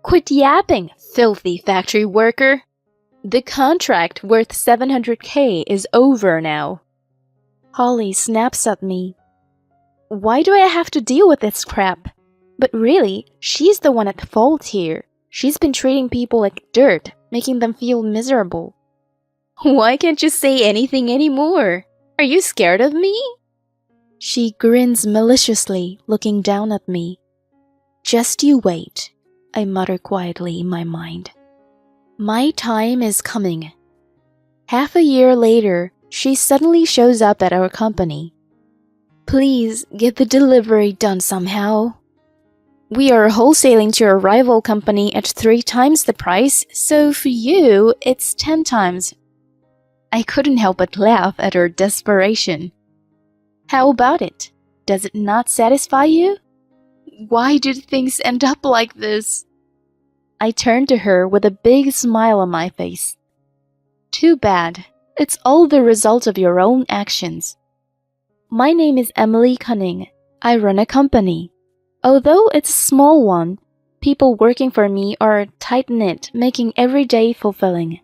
Quit yapping, filthy factory worker. The contract worth $700K is over now. Holly snaps at me. Why do I have to deal with this crap? But really, she's the one at fault here. She's been treating people like dirt, making them feel miserable. Why can't you say anything anymore? Are you scared of me? She grins maliciously, looking down at me. Just you wait, I mutter quietly in my mind. My time is coming. Half a year later, she suddenly shows up at our company. Please get the delivery done somehow. We are wholesaling to a rival company at 3 times the price, so for you, it's 10 times. I couldn't help but laugh at her desperation. How about it? Does it not satisfy you? Why did things end up like this? I turned to her with a big smile on my face. Too bad. It's all the result of your own actions. My name is Emily Cunning. I run a company. Although it's a small one, people working for me are tight-knit, making every day fulfilling.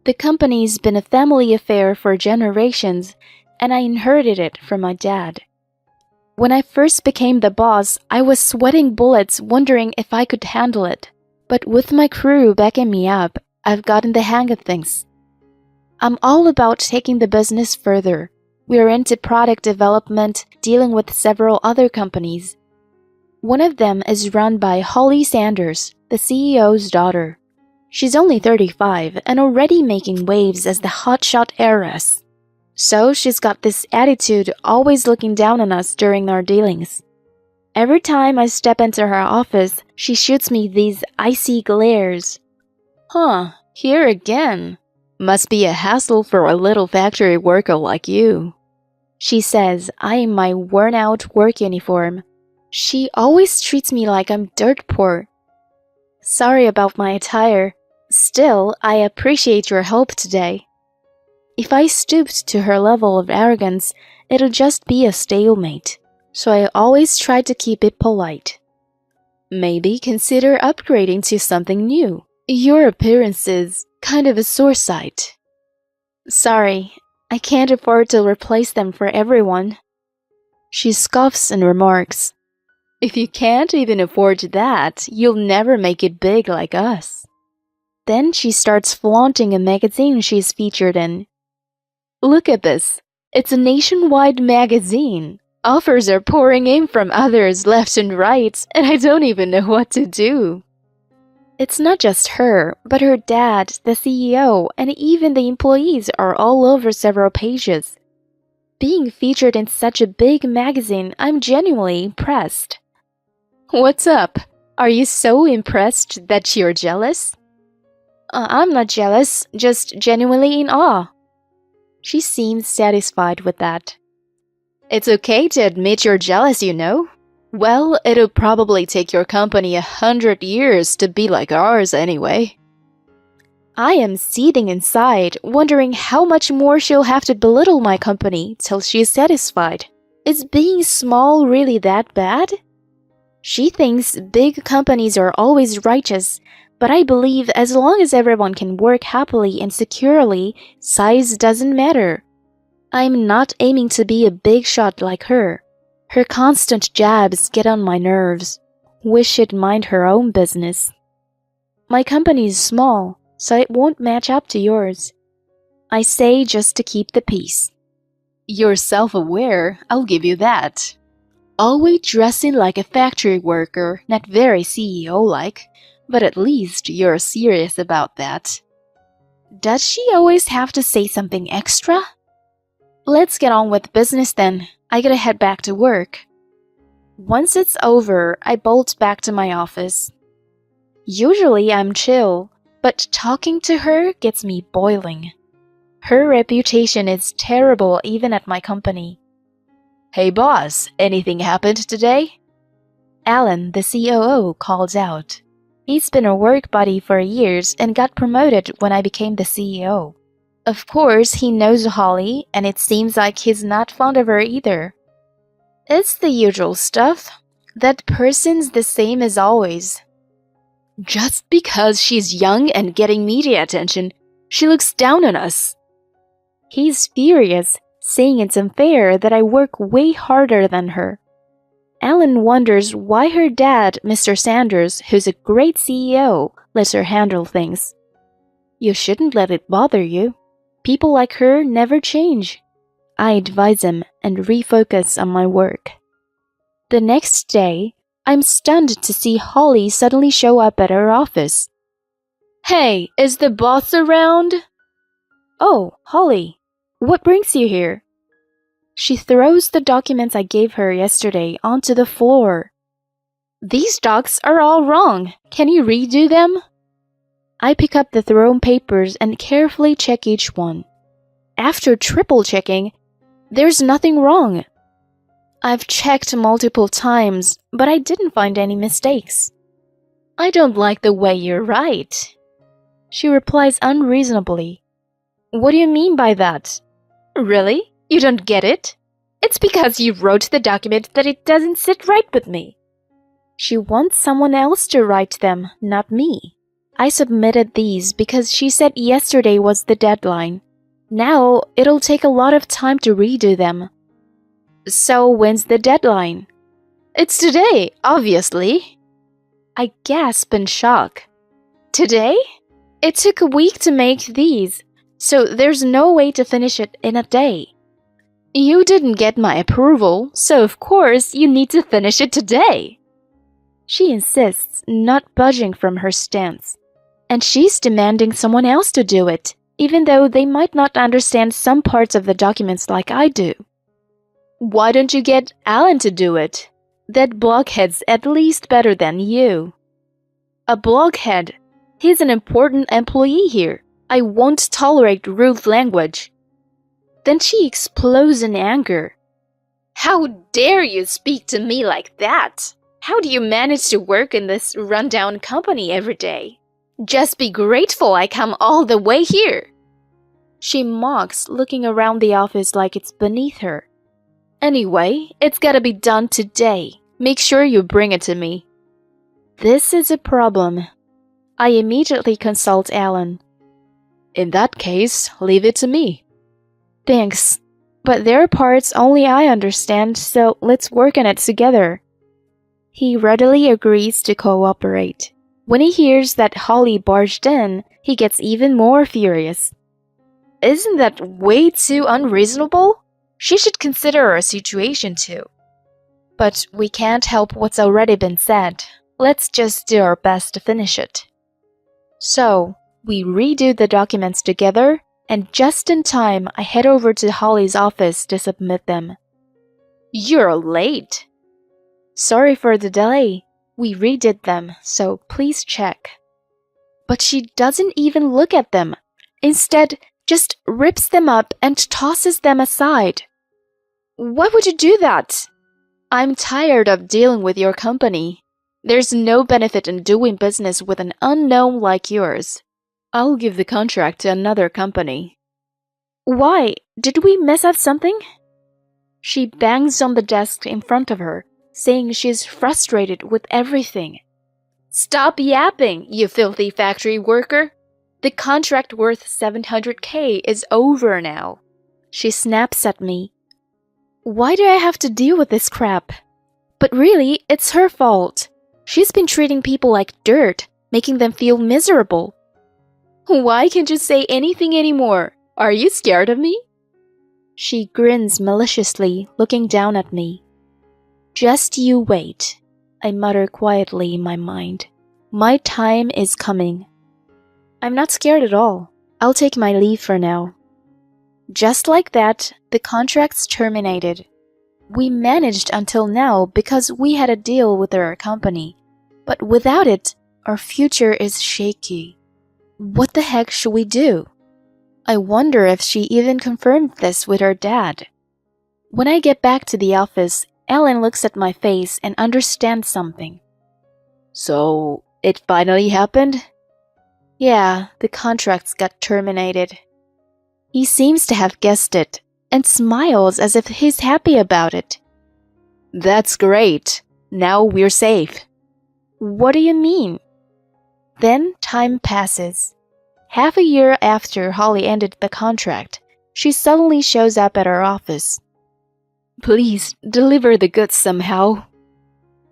The company's been a family affair for generations, and I inherited it from my dad. When I first became the boss, I was sweating bullets wondering if I could handle it. But with my crew backing me up, I've gotten the hang of things. I'm all about taking the business further. We are into product development, dealing with several other companies. One of them is run by Holly Sanders, the CEO's daughter. She's only 35 and already making waves as the hotshot heiress. So she's got this attitude, always looking down on us during our dealings. Every time I step into her office, she shoots me these icy glares. Here again. Must be a hassle for a little factory worker like you. She says, eyeing my worn-out work uniform. She always treats me like I'm dirt poor. Sorry about my attire. Still, I appreciate your help today. If I stooped to her level of arrogance, it'll just be a stalemate. So I always try to keep it polite. Maybe consider upgrading to something new. Your appearance is kind of a sore sight. Sorry, I can't afford to replace them for everyone. She scoffs and remarks, If you can't even afford that, you'll never make it big like us. Then she starts flaunting a magazine she's featured in. Look at this. It's a nationwide magazine. Offers are pouring in from others left and right, and I don't even know what to do. It's not just her, but her dad, the CEO, and even the employees are all over several pages. Being featured in such a big magazine, I'm genuinely impressed. What's up? Are you so impressed that you're jealous? I'm not jealous, just genuinely in awe. She seems satisfied with that. It's okay to admit you're jealous, you know. Well, it'll probably take your company 100 years to be like ours anyway. I am seething inside, wondering how much more she'll have to belittle my company till she's satisfied. Is being small really that bad? She thinks big companies are always righteous, but I believe as long as everyone can work happily and securely, size doesn't matter. I'm not aiming to be a big shot like her. Her constant jabs get on my nerves. Wish she'd mind her own business. My company is small, so it won't match up to yours. I say just to keep the peace. You're self-aware, I'll give you that. Always dressing like a factory worker, not very CEO-like, but at least you're serious about that. Does she always have to say something extra? Let's get on with business then. I gotta head back to work. Once it's over, I bolt back to my office. Usually I'm chill, but talking to her gets me boiling. Her reputation is terrible even at my company. Hey boss, anything happened today? Alan, the COO, calls out. He's been a work buddy for years and got promoted when I became the CEO. Of course, he knows Holly, and it seems like he's not fond of her either. It's the usual stuff. That person's the same as always. Just because she's young and getting media attention, she looks down on us. He's furious, saying it's unfair that I work way harder than her. Ellen wonders why her dad, Mr. Sanders, who's a great CEO, lets her handle things. You shouldn't let it bother you. People like her never change. I advise him and refocus on my work. The next day, I'm stunned to see Holly suddenly show up at her office. Hey, is the boss around? Oh, Holly, what brings you here? She throws the documents I gave her yesterday onto the floor. These docs are all wrong. Can you redo them? I pick up the thrown papers and carefully check each one. After triple checking, there's nothing wrong. I've checked multiple times, but I didn't find any mistakes. I don't like the way you write. She replies unreasonably. What do you mean by that? Really? You don't get it? It's because you wrote the document that it doesn't sit right with me. She wants someone else to write them, not me. I submitted these because she said yesterday was the deadline. Now it'll take a lot of time to redo them. So when's the deadline? It's today, obviously. I gasp in shock. Today? It took a week to make these, so there's no way to finish it in a day. You didn't get my approval, so of course you need to finish it today. She insists, not budging from her stance. And she's demanding someone else to do it, even though they might not understand some parts of the documents like I do. Why don't you get Alan to do it? That blockhead's at least better than you. A blockhead? He's an important employee here. I won't tolerate rude language. Then she explodes in anger. How dare you speak to me like that? How do you manage to work in this rundown company every day? Just be grateful I come all the way here. She mocks, looking around the office like it's beneath her. Anyway, it's gotta be done today. Make sure you bring it to me. This is a problem. I immediately consult Alan. In that case, leave it to me. Thanks, but there are parts only I understand, so let's work on it together. He readily agrees to cooperate. When he hears that Holly barged in, he gets even more furious. Isn't that way too unreasonable? She should consider our situation too. But we can't help what's already been said. Let's just do our best to finish it. So, we redo the documents together, and just in time, I head over to Holly's office to submit them. You're late. Sorry for the delay. We redid them, so please check. But she doesn't even look at them. Instead, just rips them up and tosses them aside. Why would you do that? I'm tired of dealing with your company. There's no benefit in doing business with an unknown like yours. I'll give the contract to another company. Why? Did we mess up something? She bangs on the desk in front of her, saying she's frustrated with everything. Stop yapping, you filthy factory worker. The contract worth $700K is over now. She snaps at me. Why do I have to deal with this crap? But really, it's her fault. She's been treating people like dirt, making them feel miserable. Why can't you say anything anymore? Are you scared of me? She grins maliciously, looking down at me. Just you wait, I mutter quietly in my mind. My time is coming. I'm not scared at all. I'll take my leave for now. Just like that, the contract's terminated. We managed until now because we had a deal with our company. But without it, our future is shaky. What the heck should we do? I wonder if she even confirmed this with her dad. When I get back to the office, Ellen looks at my face and understands something. So, it finally happened? Yeah, the contracts got terminated. He seems to have guessed it and smiles as if he's happy about it. That's great. Now we're safe. What do you mean? Then time passes. Half a year after Holly ended the contract, she suddenly shows up at our office. Please, deliver the goods somehow.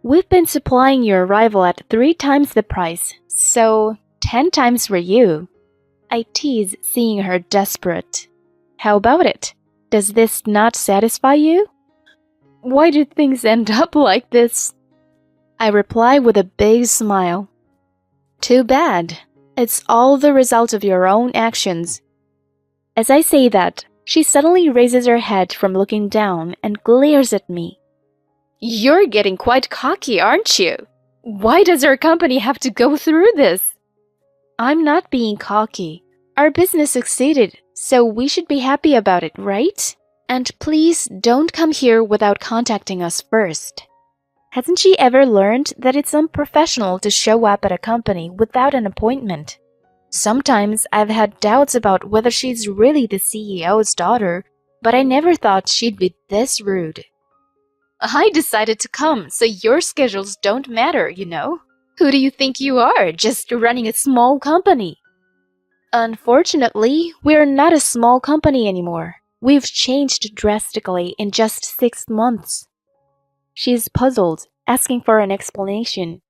We've been supplying your rival at 3 times the price, so 10 times for you. I tease, seeing her desperate. How about it? Does this not satisfy you? Why do things end up like this? I reply with a big smile. Too bad. It's all the result of your own actions. As I say that, she suddenly raises her head from looking down and glares at me. You're getting quite cocky, aren't you? Why does our company have to go through this? I'm not being cocky. Our business succeeded, so we should be happy about it, right? And please don't come here without contacting us first. Hasn't she ever learned that it's unprofessional to show up at a company without an appointment? Sometimes I've had doubts about whether she's really the CEO's daughter, but I never thought she'd be this rude. I decided to come, so your schedules don't matter, you know? Who do you think you are, just running a small company? Unfortunately, we're not a small company anymore. We've changed drastically in just 6 months. She's puzzled, asking for an explanation.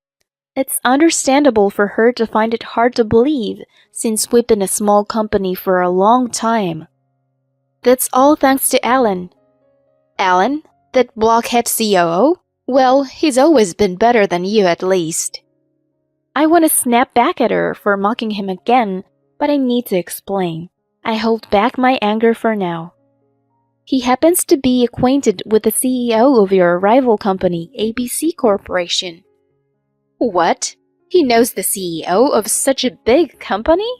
It's understandable for her to find it hard to believe, since we've been a small company for a long time. That's all thanks to Alan. Alan? That blockhead COO? Well, he's always been better than you at least. I want to snap back at her for mocking him again, but I need to explain. I hold back my anger for now. He happens to be acquainted with the CEO of your rival company, ABC Corporation. What? He knows the CEO of such a big company?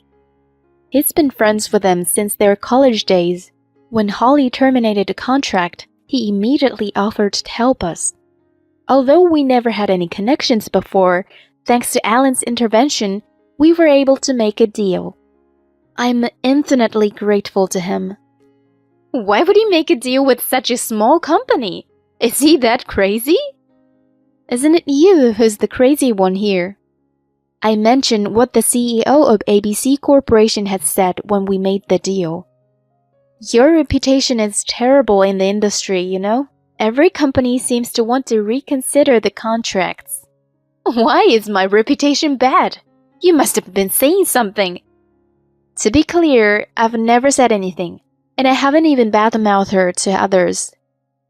He's been friends with them since their college days. When Holly terminated the contract, he immediately offered to help us. Although we never had any connections before, thanks to Alan's intervention, we were able to make a deal. I'm infinitely grateful to him. Why would he make a deal with such a small company? Is he that crazy? Isn't it you who's the crazy one here? I mentioned what the CEO of ABC Corporation had said when we made the deal. Your reputation is terrible in the industry, you know? Every company seems to want to reconsider the contracts. Why is my reputation bad? You must have been saying something. To be clear, I've never said anything, and I haven't even badmouthed her to others.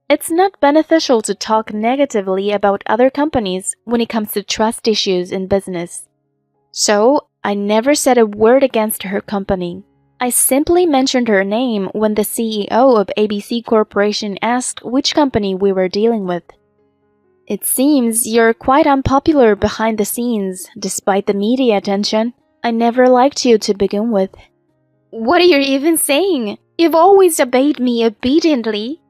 It's not beneficial to talk negatively about other companies when it comes to trust issues in business. So, I never said a word against her company. I simply mentioned her name when the CEO of ABC Corporation asked which company we were dealing with. It seems you're quite unpopular behind the scenes, despite the media attention. I never liked you to begin with. What are you even saying? You've always obeyed me obediently.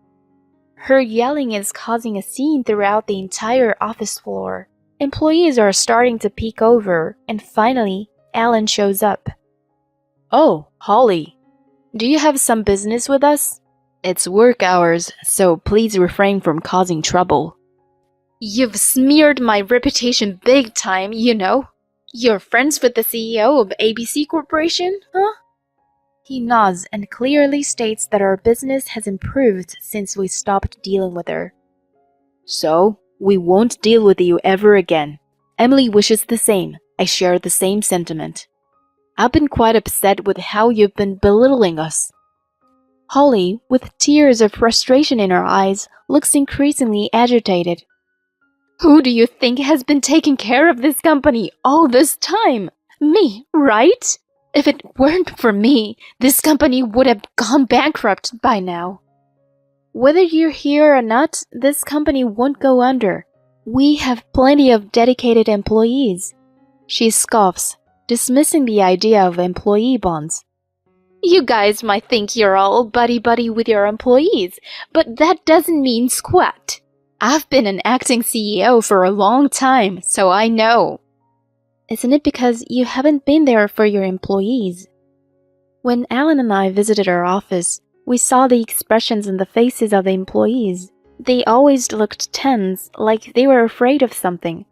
Her yelling is causing a scene throughout the entire office floor. Employees are starting to peek over, and finally, Alan shows up. Oh, Holly, do you have some business with us? It's work hours, so please refrain from causing trouble. You've smeared my reputation big time, you know. You're friends with the CEO of ABC Corporation, huh? He nods and clearly states that our business has improved since we stopped dealing with her. So, we won't deal with you ever again. Emily wishes the same. I share the same sentiment. I've been quite upset with how you've been belittling us. Holly, with tears of frustration in her eyes, looks increasingly agitated. Who do you think has been taking care of this company all this time? Me, right? If it weren't for me, this company would have gone bankrupt by now. Whether you're here or not, this company won't go under. We have plenty of dedicated employees. She scoffs, dismissing the idea of employee bonds. You guys might think you're all buddy-buddy with your employees, but that doesn't mean squat. I've been an acting CEO for a long time, so I know. Isn't it because you haven't been there for your employees? When Alan and I visited our office, we saw the expressions in the faces of the employees. They always looked tense, like they were afraid of something.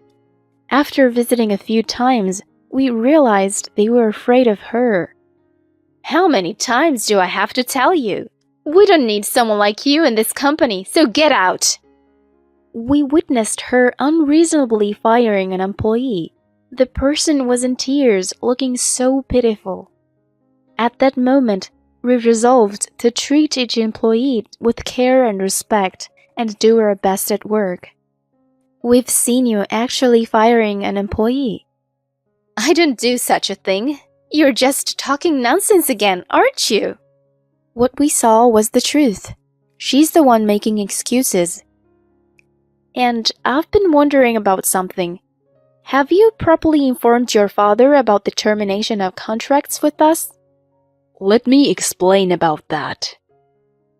After visiting a few times, We realized they were afraid of her. How many times do I have to tell you? We don't need someone like you in this company, so get out! We witnessed her unreasonably firing an employee. The person was in tears, looking so pitiful. At that moment, we resolved to treat each employee with care and respect and do our best at work. We've seen you actually firing an employee. I don't do such a thing. You're just talking nonsense again, aren't you? What we saw was the truth. She's the one making excuses. And I've been wondering about something. Have you properly informed your father about the termination of contracts with us? Let me explain about that.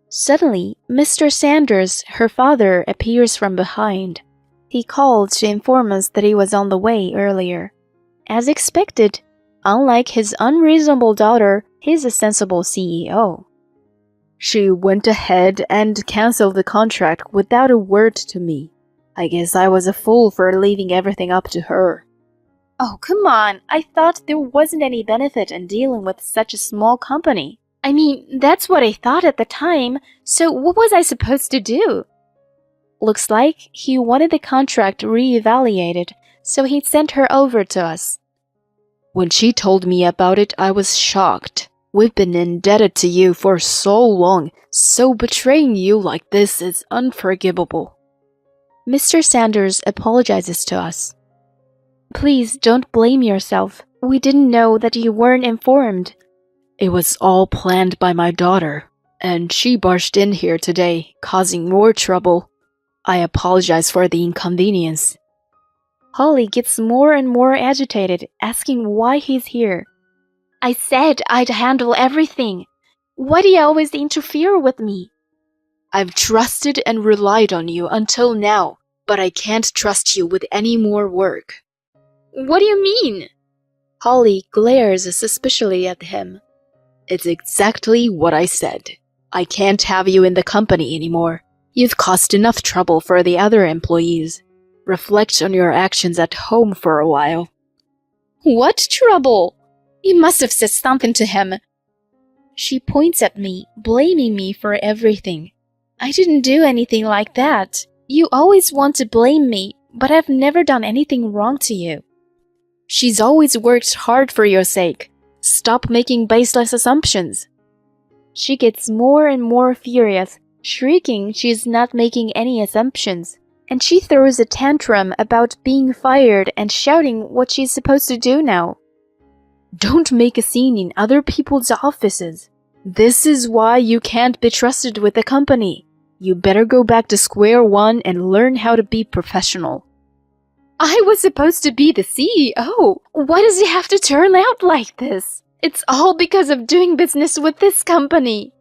Suddenly, Mr. Sanders, her father, appears from behind. He called to inform us that he was on the way earlier. As expected, unlike his unreasonable daughter, he's a sensible CEO. She went ahead and canceled the contract without a word to me. I guess I was a fool for leaving everything up to her. Oh, come on. I thought there wasn't any benefit in dealing with such a small company. I mean, that's what I thought at the time, so what was I supposed to do? Looks like he wanted the contract re-evaluated, so he sent her over to us. When she told me about it, I was shocked. We've been indebted to you for so long, so betraying you like this is unforgivable. Mr. Sanders apologizes to us. Please don't blame yourself. We didn't know that you weren't informed. It was all planned by my daughter, and she barged in here today, causing more trouble. I apologize for the inconvenience. Holly gets more and more agitated, asking why he's here. I said I'd handle everything. Why do you always interfere with me? I've trusted and relied on you until now, but I can't trust you with any more work. What do you mean? Holly glares suspiciously at him. It's exactly what I said. I can't have you in the company anymore. You've caused enough trouble for the other employees. Reflect on your actions at home for a while. What trouble? You must have said something to him. She points at me, blaming me for everything. I didn't do anything like that. You always want to blame me, but I've never done anything wrong to you. She's always worked hard for your sake. Stop making baseless assumptions. She gets more and more furious, shrieking she's not making any assumptions, and she throws a tantrum about being fired and shouting what she's supposed to do now. Don't make a scene in other people's offices. This is why you can't be trusted with the company. You better go back to square one and learn how to be professional. I was supposed to be the CEO. Why does it have to turn out like this? It's all because of doing business with this company.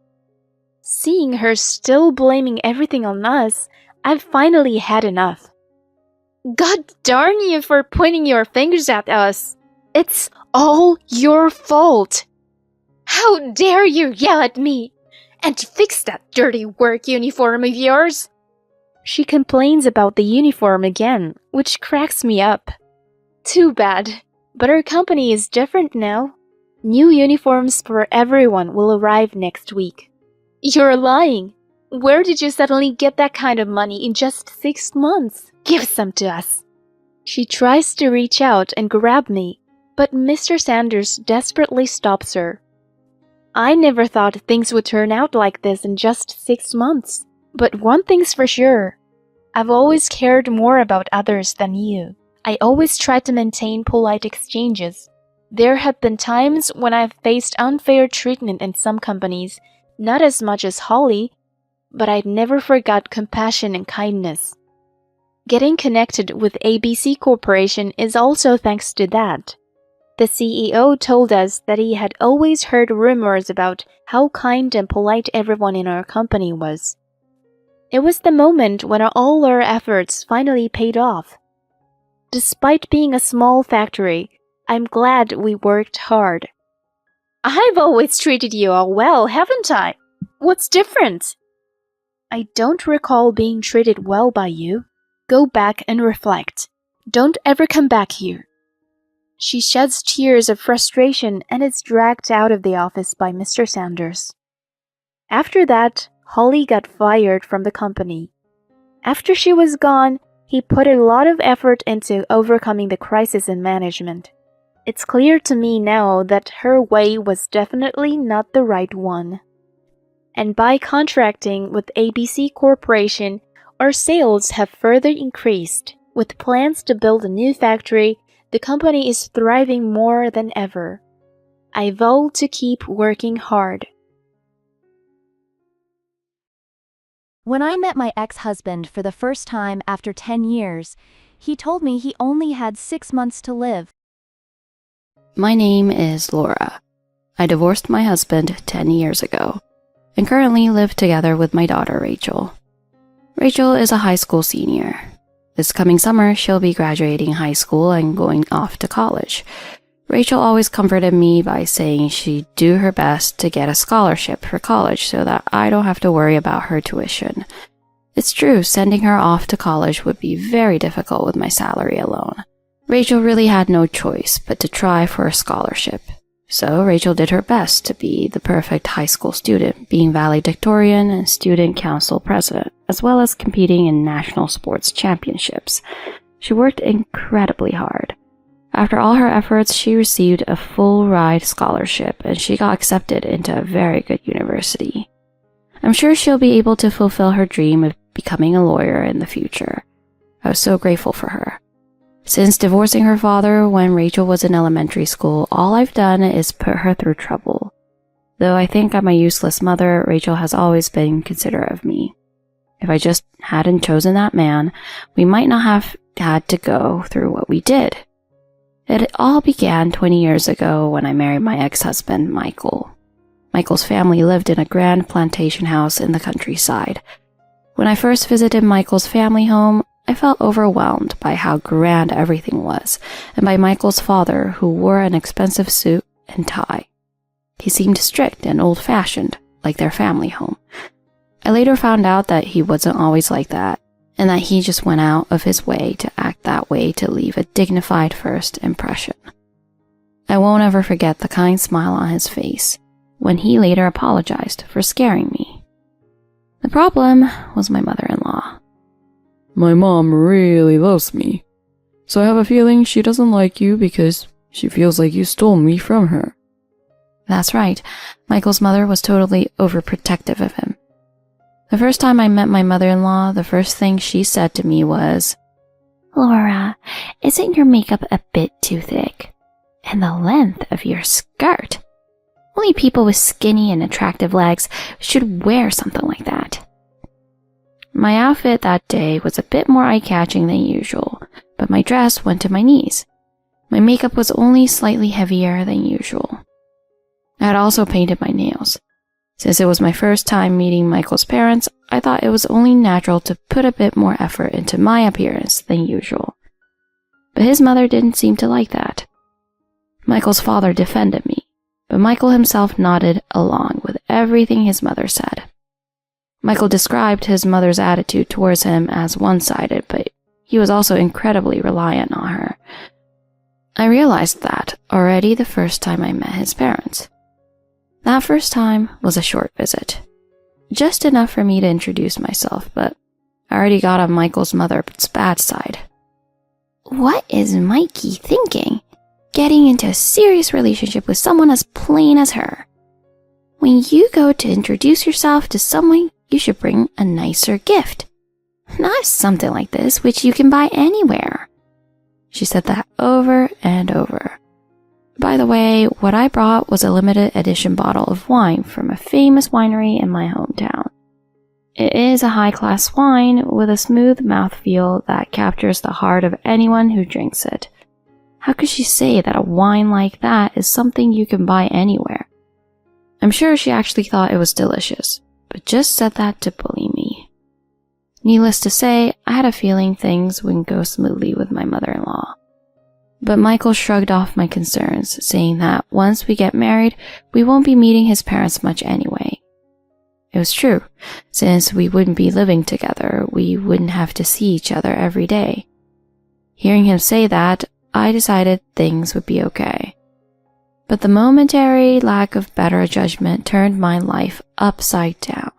Seeing her still blaming everything on us, I've finally had enough. God darn you for pointing your fingers at us. It's all your fault. How dare you yell at me? And fix that dirty work uniform of yours. She complains about the uniform again, which cracks me up. Too bad. But our company is different now. New uniforms for everyone will arrive next week. You're lying. Where did you suddenly get that kind of money in just 6 months? Give some to us. She tries to reach out and grab me, but Mr. Sanders desperately stops her. I never thought things would turn out like this in just 6 months. But one thing's for sure. I've always cared more about others than you. I always tried to maintain polite exchanges. There have been times when I've faced unfair treatment in some companies, not as much as Holly, but I'd never forgot compassion and kindness. Getting connected with ABC Corporation is also thanks to that. The CEO told us that he had always heard rumors about how kind and polite everyone in our company was. It was the moment when all our efforts finally paid off. Despite being a small factory, I'm glad we worked hard. I've always treated you all well, haven't I? What's different? I don't recall being treated well by you. Go back and reflect. Don't ever come back here. She sheds tears of frustration and is dragged out of the office by Mr. Sanders. After that, Holly got fired from the company. After she was gone, he put a lot of effort into overcoming the crisis in management. It's clear to me now that her way was definitely not the right one. And by contracting with ABC Corporation, our sales have further increased. With plans to build a new factory, the company is thriving more than ever. I vow to keep working hard. When I met my ex-husband for the first time after 10 years, he told me he only had 6 months to live. My name is Laura. I divorced my husband 10 years ago and currently live together with my daughter Rachel. Rachel is a high school senior. This coming summer, she'll be graduating high school and going off to college. Rachel always comforted me by saying she'd do her best to get a scholarship for college so that I don't have to worry about her tuition. It's true, sending her off to college would be very difficult with my salary alone. Rachel really had no choice but to try for a scholarship. So Rachel did her best to be the perfect high school student, being valedictorian and student council president, as well as competing in national sports championships. She worked incredibly hard. After all her efforts, she received a full-ride scholarship and she got accepted into a very good university. I'm sure she'll be able to fulfill her dream of becoming a lawyer in the future. I was so grateful for her. Since divorcing her father when Rachel was in elementary school, all I've done is put her through trouble. Though I think I'm a useless mother, Rachel has always been considerate of me. If I just hadn't chosen that man, we might not have had to go through what we did. It all began 20 years ago when I married my ex-husband, Michael. Michael's family lived in a grand plantation house in the countryside. When I first visited Michael's family home, I felt overwhelmed by how grand everything was, and by Michael's father, who wore an expensive suit and tie. He seemed strict and old-fashioned, like their family home. I later found out that he wasn't always like that, and that he just went out of his way to act that way to leave a dignified first impression. I won't ever forget the kind smile on his face when he later apologized for scaring me. The problem was my mother-in-law. My mom really loves me, so I have a feeling she doesn't like you because she feels like you stole me from her. That's right, Michael's mother was totally overprotective of him. The first time I met my mother-in-law, the first thing she said to me was, "Laura, isn't your makeup a bit too thick? And the length of your skirt? Only people with skinny and attractive legs should wear something like that." My outfit that day was a bit more eye-catching than usual, but my dress went to my knees. My makeup was only slightly heavier than usual. I had also painted my nails. Since it was my first time meeting Michael's parents, I thought it was only natural to put a bit more effort into my appearance than usual. But his mother didn't seem to like that. Michael's father defended me, but Michael himself nodded along with everything his mother said. Michael described his mother's attitude towards him as one-sided, but he was also incredibly reliant on her. I realized that already the first time I met his parents. That first time was a short visit. Just enough for me to introduce myself, but I already got on Michael's mother's bad side. What is Mikey thinking? Getting into a serious relationship with someone as plain as her. When you go to introduce yourself to someone, you should bring a nicer gift. Not something like this, which you can buy anywhere. She said that over and over. By the way, what I brought was a limited edition bottle of wine from a famous winery in my hometown. It is a high-class wine with a smooth mouthfeel that captures the heart of anyone who drinks it. How could she say that a wine like that is something you can buy anywhere? I'm sure she actually thought it was delicious, but just said that to bully me. Needless to say, I had a feeling things wouldn't go smoothly with my mother-in-law. But Michael shrugged off my concerns, saying that once we get married, we won't be meeting his parents much anyway. It was true. Since we wouldn't be living together, we wouldn't have to see each other every day. Hearing him say that, I decided things would be okay. But the momentary lack of better judgment turned my life upside down.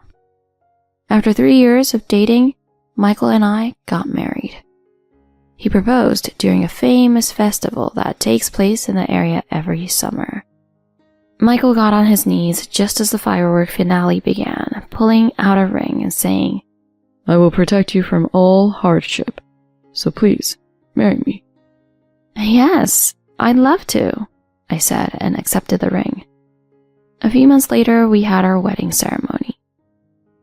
After 3 years of dating, Michael and I got married. He proposed during a famous festival that takes place in the area every summer. Michael got on his knees just as the firework finale began, pulling out a ring and saying, I will protect you from all hardship. So please, marry me. Yes, I'd love to, I said and accepted the ring. A few months later, we had our wedding ceremony.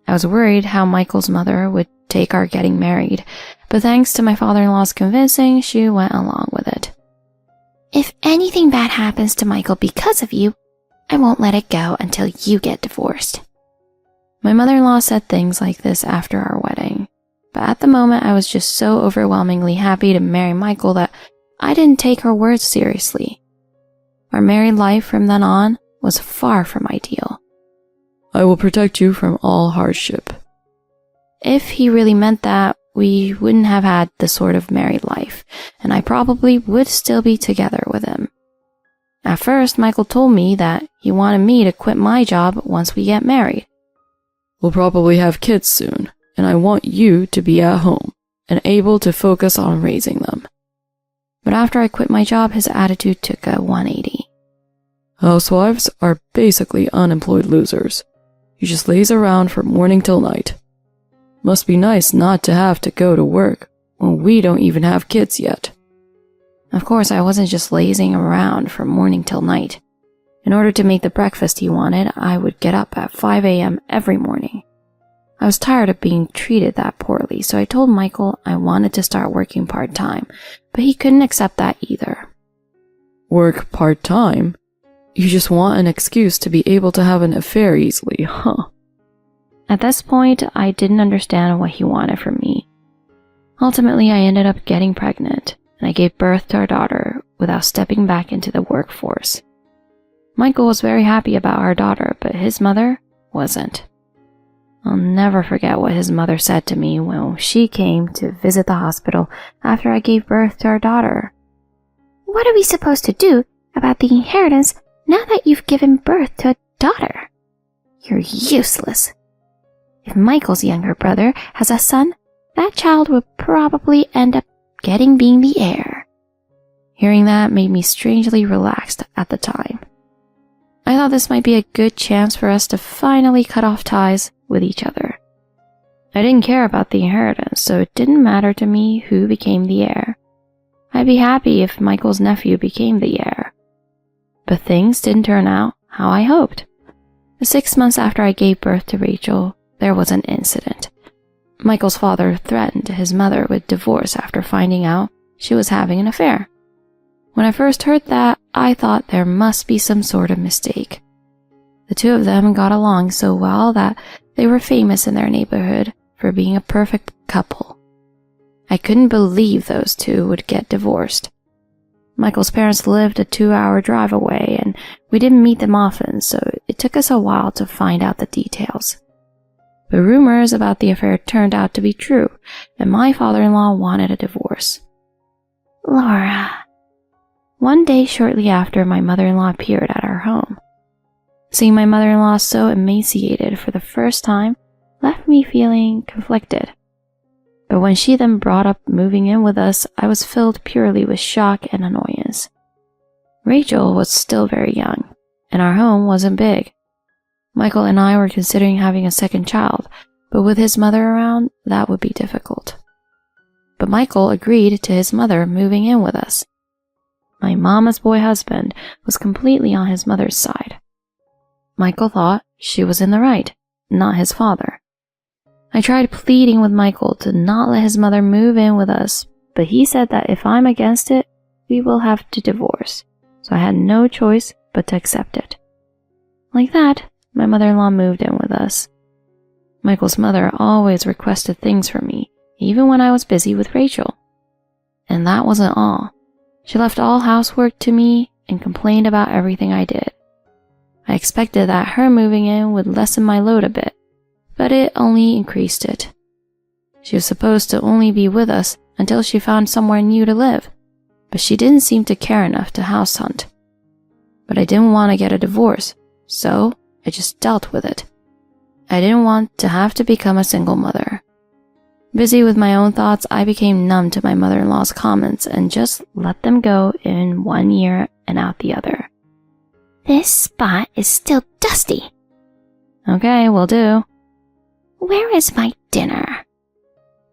I was worried how Michael's mother would take our getting married, but thanks to my father-in-law's convincing, she went along with it. If anything bad happens to Michael because of you, I won't let it go until you get divorced. My mother-in-law said things like this after our wedding, but at the moment I was just so overwhelmingly happy to marry Michael that I didn't take her words seriously. Our married life from then on was far from ideal. I will protect you from all hardship. If he really meant that, we wouldn't have had the sort of married life, and I probably would still be together with him. At first, Michael told me that he wanted me to quit my job once we get married. We'll probably have kids soon, and I want you to be at home and able to focus on raising them. But after I quit my job, his attitude took a 180. Housewives are basically unemployed losers. You just laze around from morning till night. Must be nice not to have to go to work when we don't even have kids yet. Of course, I wasn't just lazing around from morning till night. In order to make the breakfast he wanted, I would get up at 5 a.m. every morning. I was tired of being treated that poorly, so I told Michael I wanted to start working part-time, but he couldn't accept that either. Work part-time? You just want an excuse to be able to have an affair easily, huh? At this point, I didn't understand what he wanted from me. Ultimately, I ended up getting pregnant, and I gave birth to our daughter without stepping back into the workforce. Michael was very happy about our daughter, but his mother wasn't. I'll never forget what his mother said to me when she came to visit the hospital after I gave birth to our daughter. What are we supposed to do about the inheritance now that you've given birth to a daughter? You're useless. If Michael's younger brother has a son, that child will probably end up being the heir. Hearing that made me strangely relaxed at the time. I thought this might be a good chance for us to finally cut off ties with each other. I didn't care about the inheritance, so it didn't matter to me who became the heir. I'd be happy if Michael's nephew became the heir. But things didn't turn out how I hoped. 6 months after I gave birth to Rachel, there was an incident. Michael's father threatened his mother with divorce after finding out she was having an affair. When I first heard that, I thought there must be some sort of mistake. The two of them got along so well that they were famous in their neighborhood for being a perfect couple. I couldn't believe those two would get divorced. Michael's parents lived a 2-hour drive away, and we didn't meet them often, so it took us a while to find out the details. But rumors about the affair turned out to be true, and my father-in-law wanted a divorce. Laura. One day shortly after, my mother-in-law appeared at our home. Seeing my mother-in-law so emaciated for the first time left me feeling conflicted. But when she then brought up moving in with us, I was filled purely with shock and annoyance. Rachel was still very young, and our home wasn't big. Michael and I were considering having a second child, but with his mother around, that would be difficult. But Michael agreed to his mother moving in with us. My mama's boy husband was completely on his mother's side. Michael thought she was in the right, not his father. I tried pleading with Michael to not let his mother move in with us, but he said that if I'm against it, we will have to divorce, so I had no choice but to accept it. Like that, my mother-in-law moved in with us. Michael's mother always requested things from me, even when I was busy with Rachel. And that wasn't all. She left all housework to me and complained about everything I did. I expected that her moving in would lessen my load a bit, but it only increased it. She was supposed to only be with us until she found somewhere new to live. but she didn't seem to care enough to house hunt. But I didn't want to get a divorce, so I just dealt with it. I didn't want to have to become a single mother. Busy with my own thoughts, I became numb to my mother-in-law's comments and just let them go in one ear and out the other. This spot is still dusty. Okay, will do. Where is my dinner?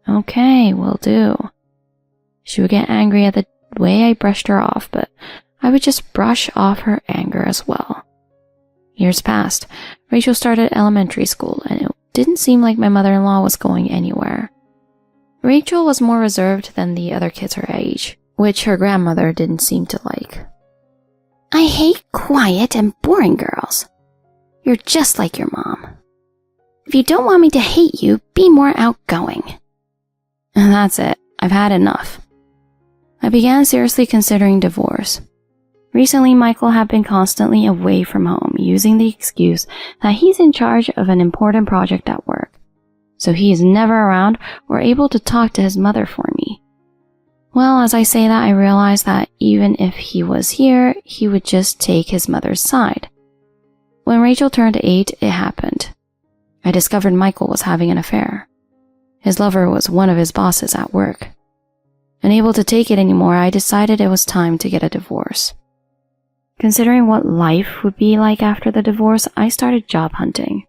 Okay, will do. She would get angry at the way I brushed her off, but I would just brush off her anger as well. Years passed. Rachel started elementary school, and it didn't seem like my mother-in-law was going anywhere. Rachel was more reserved than the other kids her age, which her grandmother didn't seem to like. I hate quiet and boring girls. You're just like your mom. If you don't want me to hate you, be more outgoing. And that's it. I've had enough. I began seriously considering divorce. Recently, Michael had been constantly away from home, using the excuse that he's in charge of an important project at work. So he is never around or able to talk to his mother for me. Well, as I say that, I realize that even if he was here, he would just take his mother's side. When Rachel turned 8, it happened. I discovered Michael was having an affair. His lover was one of his bosses at work. Unable to take it anymore, I decided it was time to get a divorce. Considering what life would be like after the divorce, I started job hunting.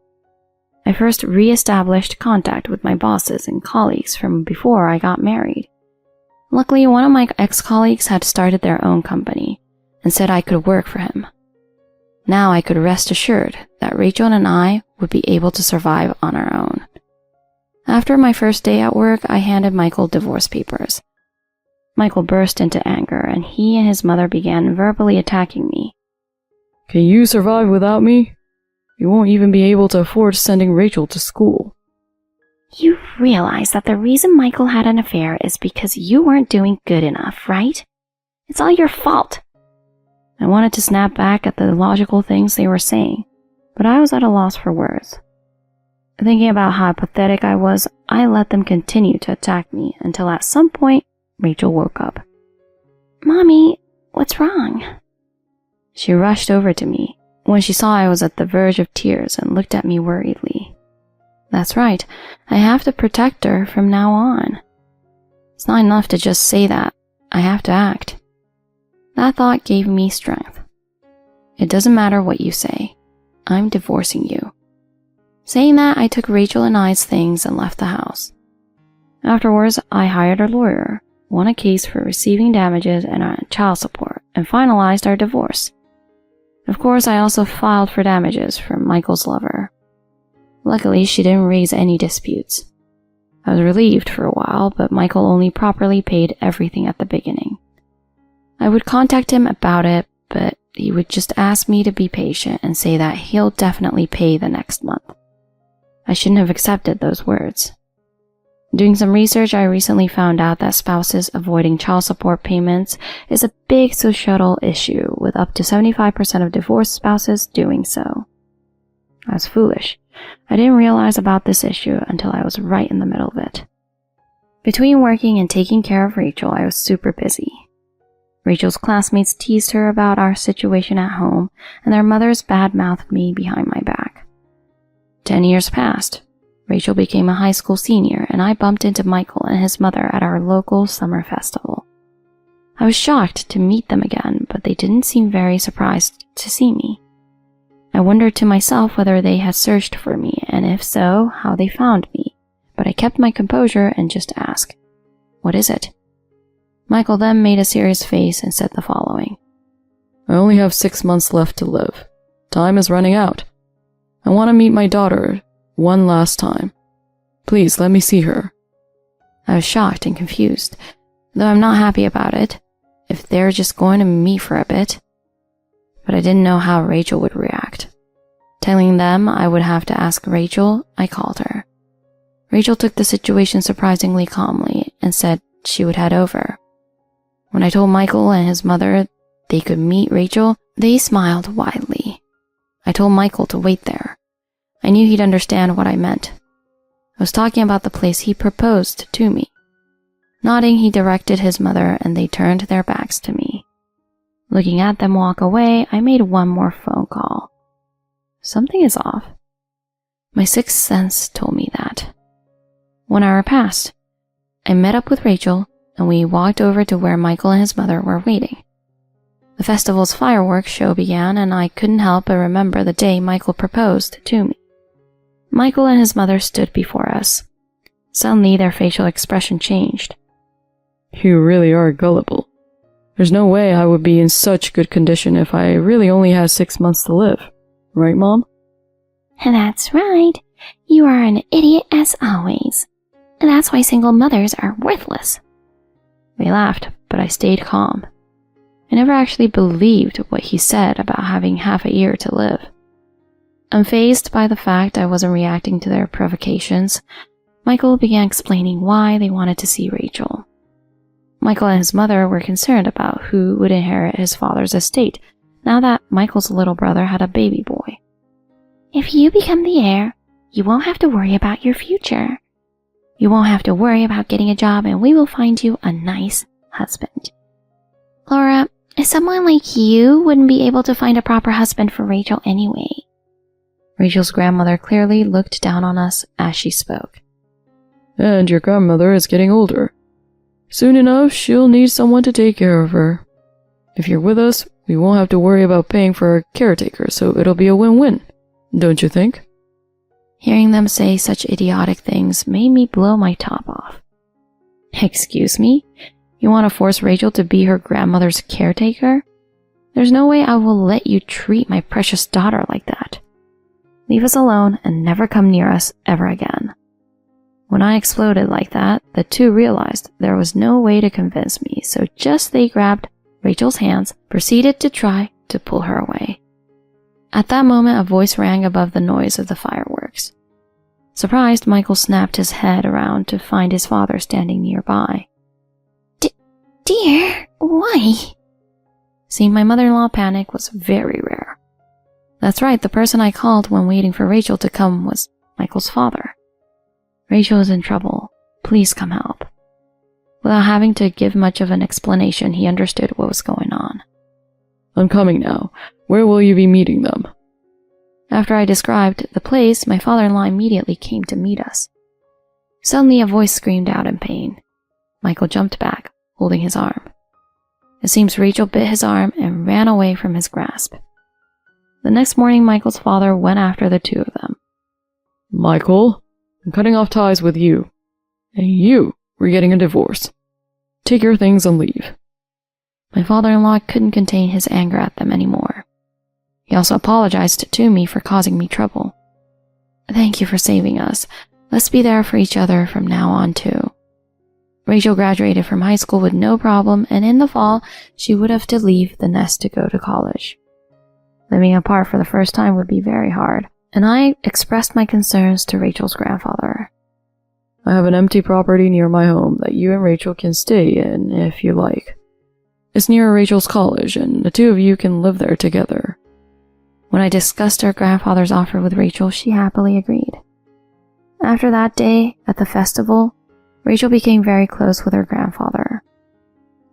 I first re-established contact with my bosses and colleagues from before I got married. Luckily, one of my ex-colleagues had started their own company and said I could work for him. Now I could rest assured that Rachel and I would be able to survive on our own. After my first day at work, I handed Michael divorce papers. Michael burst into anger, and he and his mother began verbally attacking me. Can you survive without me? You won't even be able to afford sending Rachel to school. You realize that the reason Michael had an affair is because you weren't doing good enough, right? It's all your fault. I wanted to snap back at the illogical things they were saying, but I was at a loss for words. Thinking about how pathetic I was, I let them continue to attack me until at some point, Rachel woke up. Mommy, what's wrong? She rushed over to me when she saw I was at the verge of tears and looked at me worriedly. That's right, I have to protect her from now on. It's not enough to just say that, I have to act. That thought gave me strength. It doesn't matter what you say, I'm divorcing you. Saying that, I took Rachel and I's things and left the house. Afterwards, I hired a lawyer, won a case for receiving damages and child support, and finalized our divorce. Of course, I also filed for damages from Michael's lover. Luckily, she didn't raise any disputes. I was relieved for a while, but Michael only properly paid everything at the beginning. I would contact him about it, but he would just ask me to be patient and say that he'll definitely pay the next month. I shouldn't have accepted those words. Doing some research, I recently found out that spouses avoiding child support payments is a big societal issue, with up to 75% of divorced spouses doing so. I was foolish. I didn't realize about this issue until I was right in the middle of it. Between working and taking care of Rachel, I was super busy. Rachel's classmates teased her about our situation at home, and their mothers badmouthed me behind my back. 10 years passed. Rachel became a high school senior, and I bumped into Michael and his mother at our local summer festival. I was shocked to meet them again, but they didn't seem very surprised to see me. I wondered to myself whether they had searched for me, and if so, how they found me, but I kept my composure and just asked, "What is it?" Michael then made a serious face and said the following. I only have 6 months left to live. Time is running out. I want to meet my daughter one last time. Please let me see her. I was shocked and confused, though I'm not happy about it, if they're just going to meet for a bit. But I didn't know how Rachel would react. Telling them I would have to ask Rachel, I called her. Rachel took the situation surprisingly calmly and said she would head over. When I told Michael and his mother they could meet Rachel, they smiled widely. I told Michael to wait there. I knew he'd understand what I meant. I was talking about the place he proposed to me. Nodding, he directed his mother, and they turned their backs to me. Looking at them walk away, I made one more phone call. Something is off. My sixth sense told me that. 1 hour passed. I met up with Rachel, and we walked over to where Michael and his mother were waiting. The festival's fireworks show began, and I couldn't help but remember the day Michael proposed to me. Michael and his mother stood before us. Suddenly, their facial expression changed. You really are gullible. There's no way I would be in such good condition if I really only had 6 months to live. Right, Mom? That's right. You are an idiot as always. And that's why single mothers are worthless. They laughed, but I stayed calm. I never actually believed what he said about having half a year to live. Unfazed by the fact I wasn't reacting to their provocations, Michael began explaining why they wanted to see Rachel. Michael and his mother were concerned about who would inherit his father's estate now that Michael's little brother had a baby boy. If you become the heir, you won't have to worry about your future. You won't have to worry about getting a job, and we will find you a nice husband. Laura, someone like you wouldn't be able to find a proper husband for Rachel anyway. Rachel's grandmother clearly looked down on us as she spoke. And your grandmother is getting older. Soon enough, she'll need someone to take care of her. If you're with us, we won't have to worry about paying for a caretaker, so it'll be a win-win. Don't you think? Hearing them say such idiotic things made me blow my top off. Excuse me? You want to force Rachel to be her grandmother's caretaker? There's no way I will let you treat my precious daughter like that. Leave us alone and never come near us ever again. When I exploded like that, the two realized there was no way to convince me, so just they grabbed Rachel's hands, proceeded to try to pull her away. At that moment, a voice rang above the noise of the fireworks. Surprised, Michael snapped his head around to find his father standing nearby. Dear, why? Seeing my mother-in-law panic was very rare. That's right, the person I called when waiting for Rachel to come was Michael's father. Rachel is in trouble. Please come help. Without having to give much of an explanation, he understood what was going on. I'm coming now. Where will you be meeting them? After I described the place, my father-in-law immediately came to meet us. Suddenly, a voice screamed out in pain. Michael jumped back, holding his arm. It seems Rachel bit his arm and ran away from his grasp. The next morning, Michael's father went after the two of them. Michael, I'm cutting off ties with you. And you, we're getting a divorce. Take your things and leave. My father-in-law couldn't contain his anger at them anymore. He also apologized to me for causing me trouble. Thank you for saving us. Let's be there for each other from now on, too. Rachel graduated from high school with no problem, and in the fall, she would have to leave the nest to go to college. Living apart for the first time would be very hard, and I expressed my concerns to Rachel's grandfather. I have an empty property near my home that you and Rachel can stay in if you like. It's near Rachel's college, and the two of you can live there together. When I discussed her grandfather's offer with Rachel, she happily agreed. After that day, at the festival, Rachel became very close with her grandfather.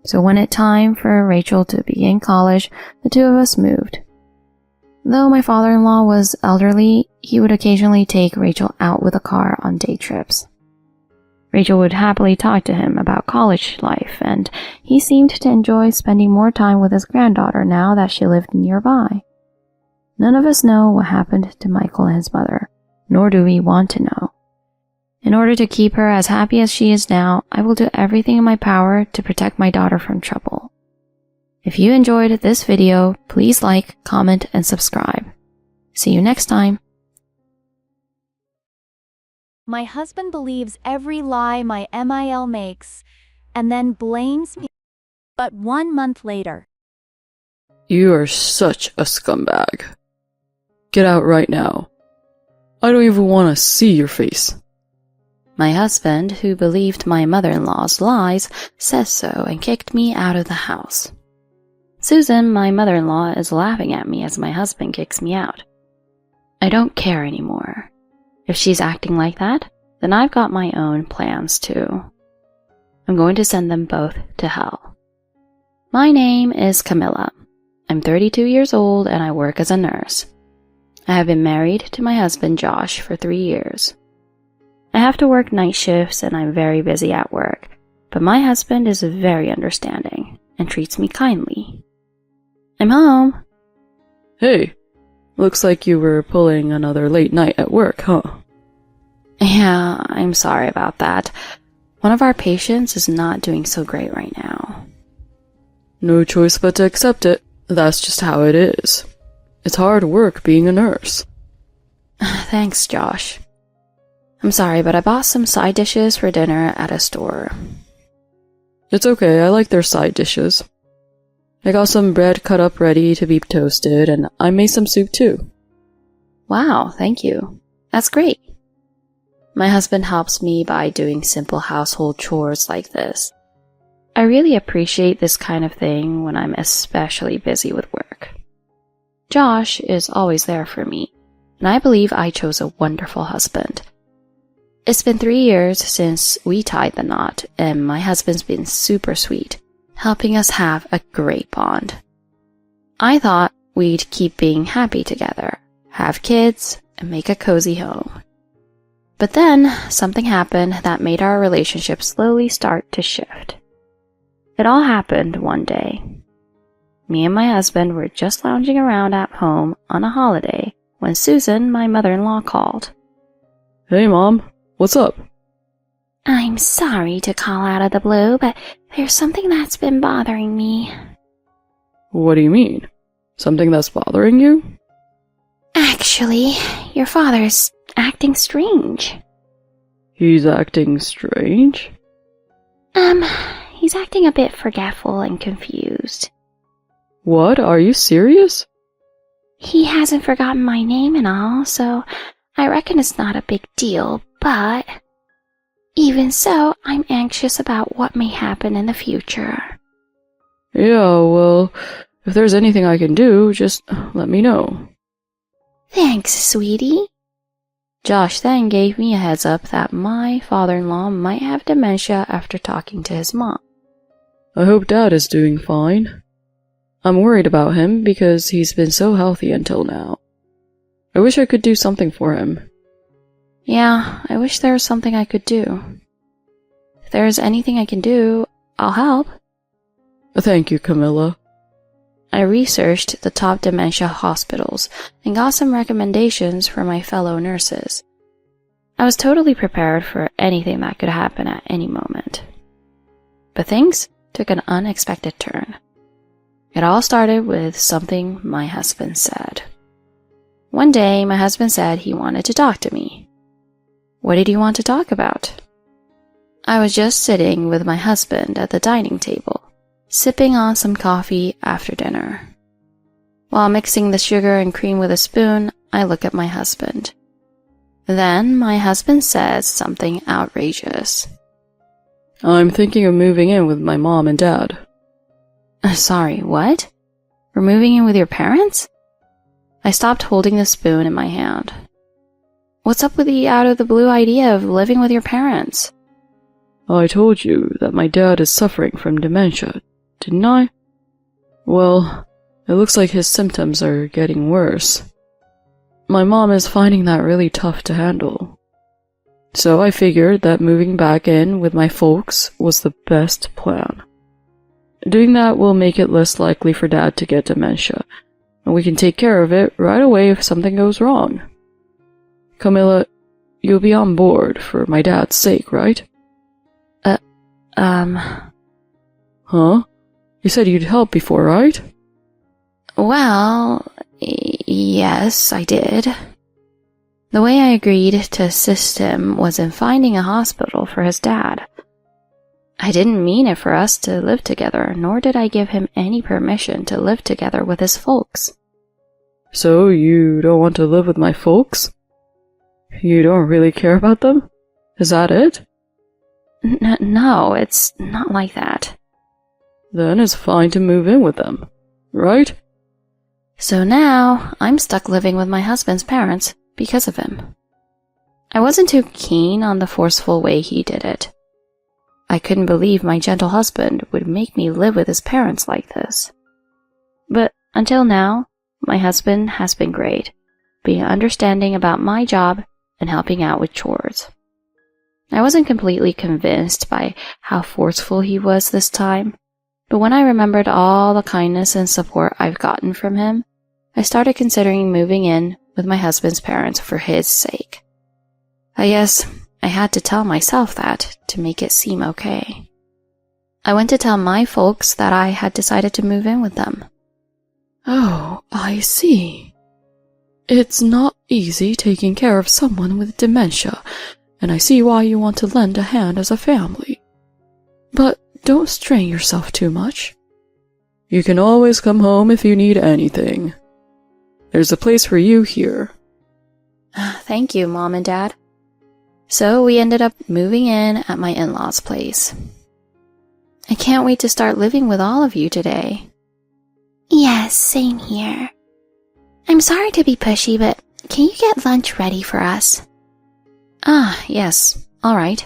So when it time for Rachel to begin college, the two of us moved. Though my father-in-law was elderly, he would occasionally take Rachel out with a car on day trips. Rachel would happily talk to him about college life, and he seemed to enjoy spending more time with his granddaughter now that she lived nearby. None of us know what happened to Michael and his mother, nor do we want to know. In order to keep her as happy as she is now, I will do everything in my power to protect my daughter from trouble. If you enjoyed this video, please like, comment, and subscribe. See you next time. My husband believes every lie my MIL makes, and then blames me. But 1 month later. You are such a scumbag. Get out right now. I don't even want to see your face. My husband, who believed my mother-in-law's lies, says so and kicked me out of the house. Susan, my mother-in-law, is laughing at me as my husband kicks me out. I don't care anymore. If she's acting like that, then I've got my own plans too. I'm going to send them both to hell. My name is Camilla. I'm 32 years old and I work as a nurse. I have been married to my husband Josh for 3 years. I have to work night shifts and I'm very busy at work, but my husband is very understanding and treats me kindly. I'm home. Hey, looks like you were pulling another late night at work, huh? Yeah, I'm sorry about that. One of our patients is not doing so great right now. No choice but to accept it. That's just how it is. It's hard work being a nurse. Thanks, Josh. I'm sorry, but I bought some side dishes for dinner at a store. It's okay, I like their side dishes. I got some bread cut up ready to be toasted, and I made some soup too. Wow, thank you. That's great. My husband helps me by doing simple household chores like this. I really appreciate this kind of thing when I'm especially busy with work. Josh is always there for me, and I believe I chose a wonderful husband. It's been 3 years since we tied the knot, and my husband's been super sweet, helping us have a great bond. I thought we'd keep being happy together, have kids, and make a cozy home. But then something happened that made our relationship slowly start to shift. It all happened one day. Me and my husband were just lounging around at home on a holiday when Susan, my mother-in-law, called. Hey, Mom. What's up? I'm sorry to call out of the blue, but there's something that's been bothering me. What do you mean? Something that's bothering you? Actually, your father's acting strange. He's acting strange? He's acting a bit forgetful and confused. What? Are you serious? He hasn't forgotten my name and all, so I reckon it's not a big deal, but even so, I'm anxious about what may happen in the future. Yeah, well, if there's anything I can do, just let me know. Thanks, sweetie. Josh then gave me a heads up that my father-in-law might have dementia after talking to his mom. I hope Dad is doing fine. I'm worried about him because he's been so healthy until now. I wish I could do something for him. Yeah, I wish there was something I could do. If there's anything I can do, I'll help. Thank you, Camilla. I researched the top dementia hospitals and got some recommendations for my fellow nurses. I was totally prepared for anything that could happen at any moment. But things took an unexpected turn. It all started with something my husband said. One day, my husband said he wanted to talk to me. What did he want to talk about? I was just sitting with my husband at the dining table, sipping on some coffee after dinner. While mixing the sugar and cream with a spoon, I look at my husband. Then my husband says something outrageous. I'm thinking of moving in with my mom and dad. Sorry, what? We're moving in with your parents? I stopped holding the spoon in my hand. What's up with the out-of-the-blue idea of living with your parents? I told you that my dad is suffering from dementia, didn't I? Well, it looks like his symptoms are getting worse. My mom is finding that really tough to handle. So I figured that moving back in with my folks was the best plan. Doing that will make it less likely for Dad to get dementia, and we can take care of it right away if something goes wrong. Camilla, you'll be on board for my dad's sake, right? Huh? You said you'd help before, right? Well, yes, I did. The way I agreed to assist him was in finding a hospital for his dad. I didn't mean it for us to live together, nor did I give him any permission to live together with his folks. So you don't want to live with my folks? You don't really care about them? Is that it? No, it's not like that. Then it's fine to move in with them, right? So now, I'm stuck living with my husband's parents because of him. I wasn't too keen on the forceful way he did it. I couldn't believe my gentle husband would make me live with his parents like this. But until now, my husband has been great, being understanding about my job and helping out with chores. I wasn't completely convinced by how forceful he was this time, but when I remembered all the kindness and support I've gotten from him, I started considering moving in with my husband's parents for his sake. I guess I had to tell myself that to make it seem okay. I went to tell my folks that I had decided to move in with them. Oh, I see. It's not easy taking care of someone with dementia, and I see why you want to lend a hand as a family. But don't strain yourself too much. You can always come home if you need anything. There's a place for you here. Thank you, Mom and Dad. So we ended up moving in at my in-laws' place. I can't wait to start living with all of you today. Yes, same here. I'm sorry to be pushy, but can you get lunch ready for us? Yes, all right.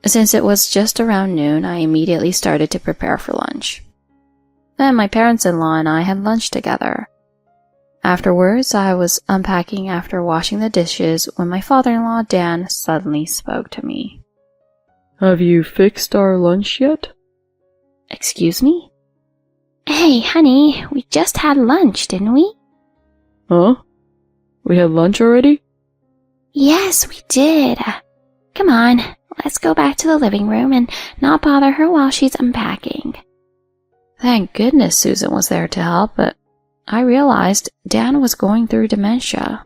Since it was just around noon, I immediately started to prepare for lunch. Then my parents-in-law and I had lunch together. Afterwards, I was unpacking after washing the dishes when my father-in-law, Dan, suddenly spoke to me. Have you fixed our lunch yet? Excuse me? Hey, honey, we just had lunch, didn't we? Huh? We had lunch already? Yes, we did. Come on, let's go back to the living room and not bother her while she's unpacking. Thank goodness Susan was there to help, but I realized Dan was going through dementia.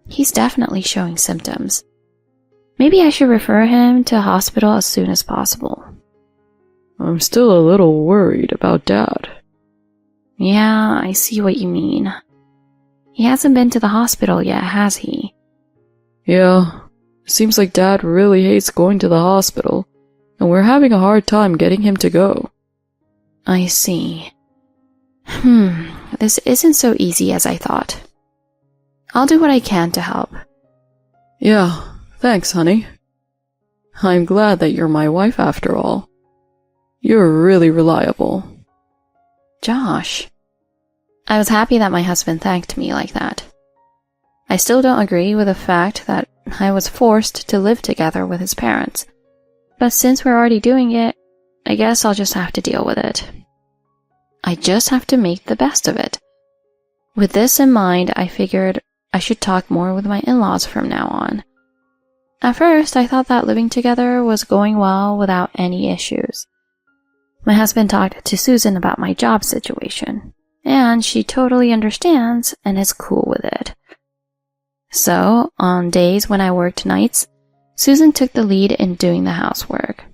He's definitely showing symptoms. Maybe I should refer him to a hospital as soon as possible. I'm still a little worried about Dad. Yeah, I see what you mean. He hasn't been to the hospital yet, has he? Yeah, it seems like Dad really hates going to the hospital, and we're having a hard time getting him to go. I see. This isn't so easy as I thought. I'll do what I can to help. Yeah, thanks, honey. I'm glad that you're my wife after all. You're really reliable. Josh. I was happy that my husband thanked me like that. I still don't agree with the fact that I was forced to live together with his parents, but since we're already doing it, I guess I'll just have to deal with it. I just have to make the best of it. With this in mind, I figured I should talk more with my in-laws from now on. At first, I thought that living together was going well without any issues. My husband talked to Susan about my job situation, and she totally understands and is cool with it. So, on days when I worked nights, Susan took the lead in doing the housework,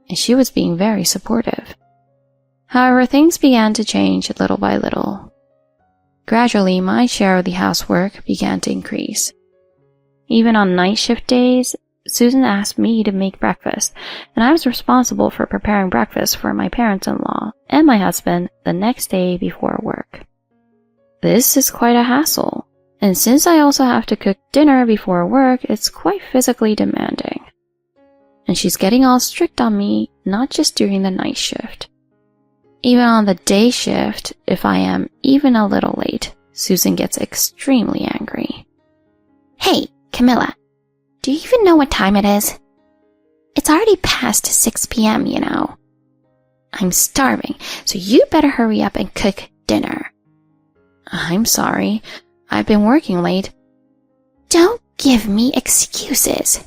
and she was being very supportive. However, things began to change little by little. Gradually, my share of the housework began to increase. Even on night shift days, Susan asked me to make breakfast, and I was responsible for preparing breakfast for my parents-in-law and my husband the next day before work. This is quite a hassle, and since I also have to cook dinner before work, it's quite physically demanding. And she's getting all strict on me, not just during the night shift. Even on the day shift, if I am even a little late, Susan gets extremely angry. Hey, Camilla, do you even know what time it is? It's already past 6 p.m., you know. I'm starving, so you better hurry up and cook dinner. I'm sorry. I've been working late. Don't give me excuses.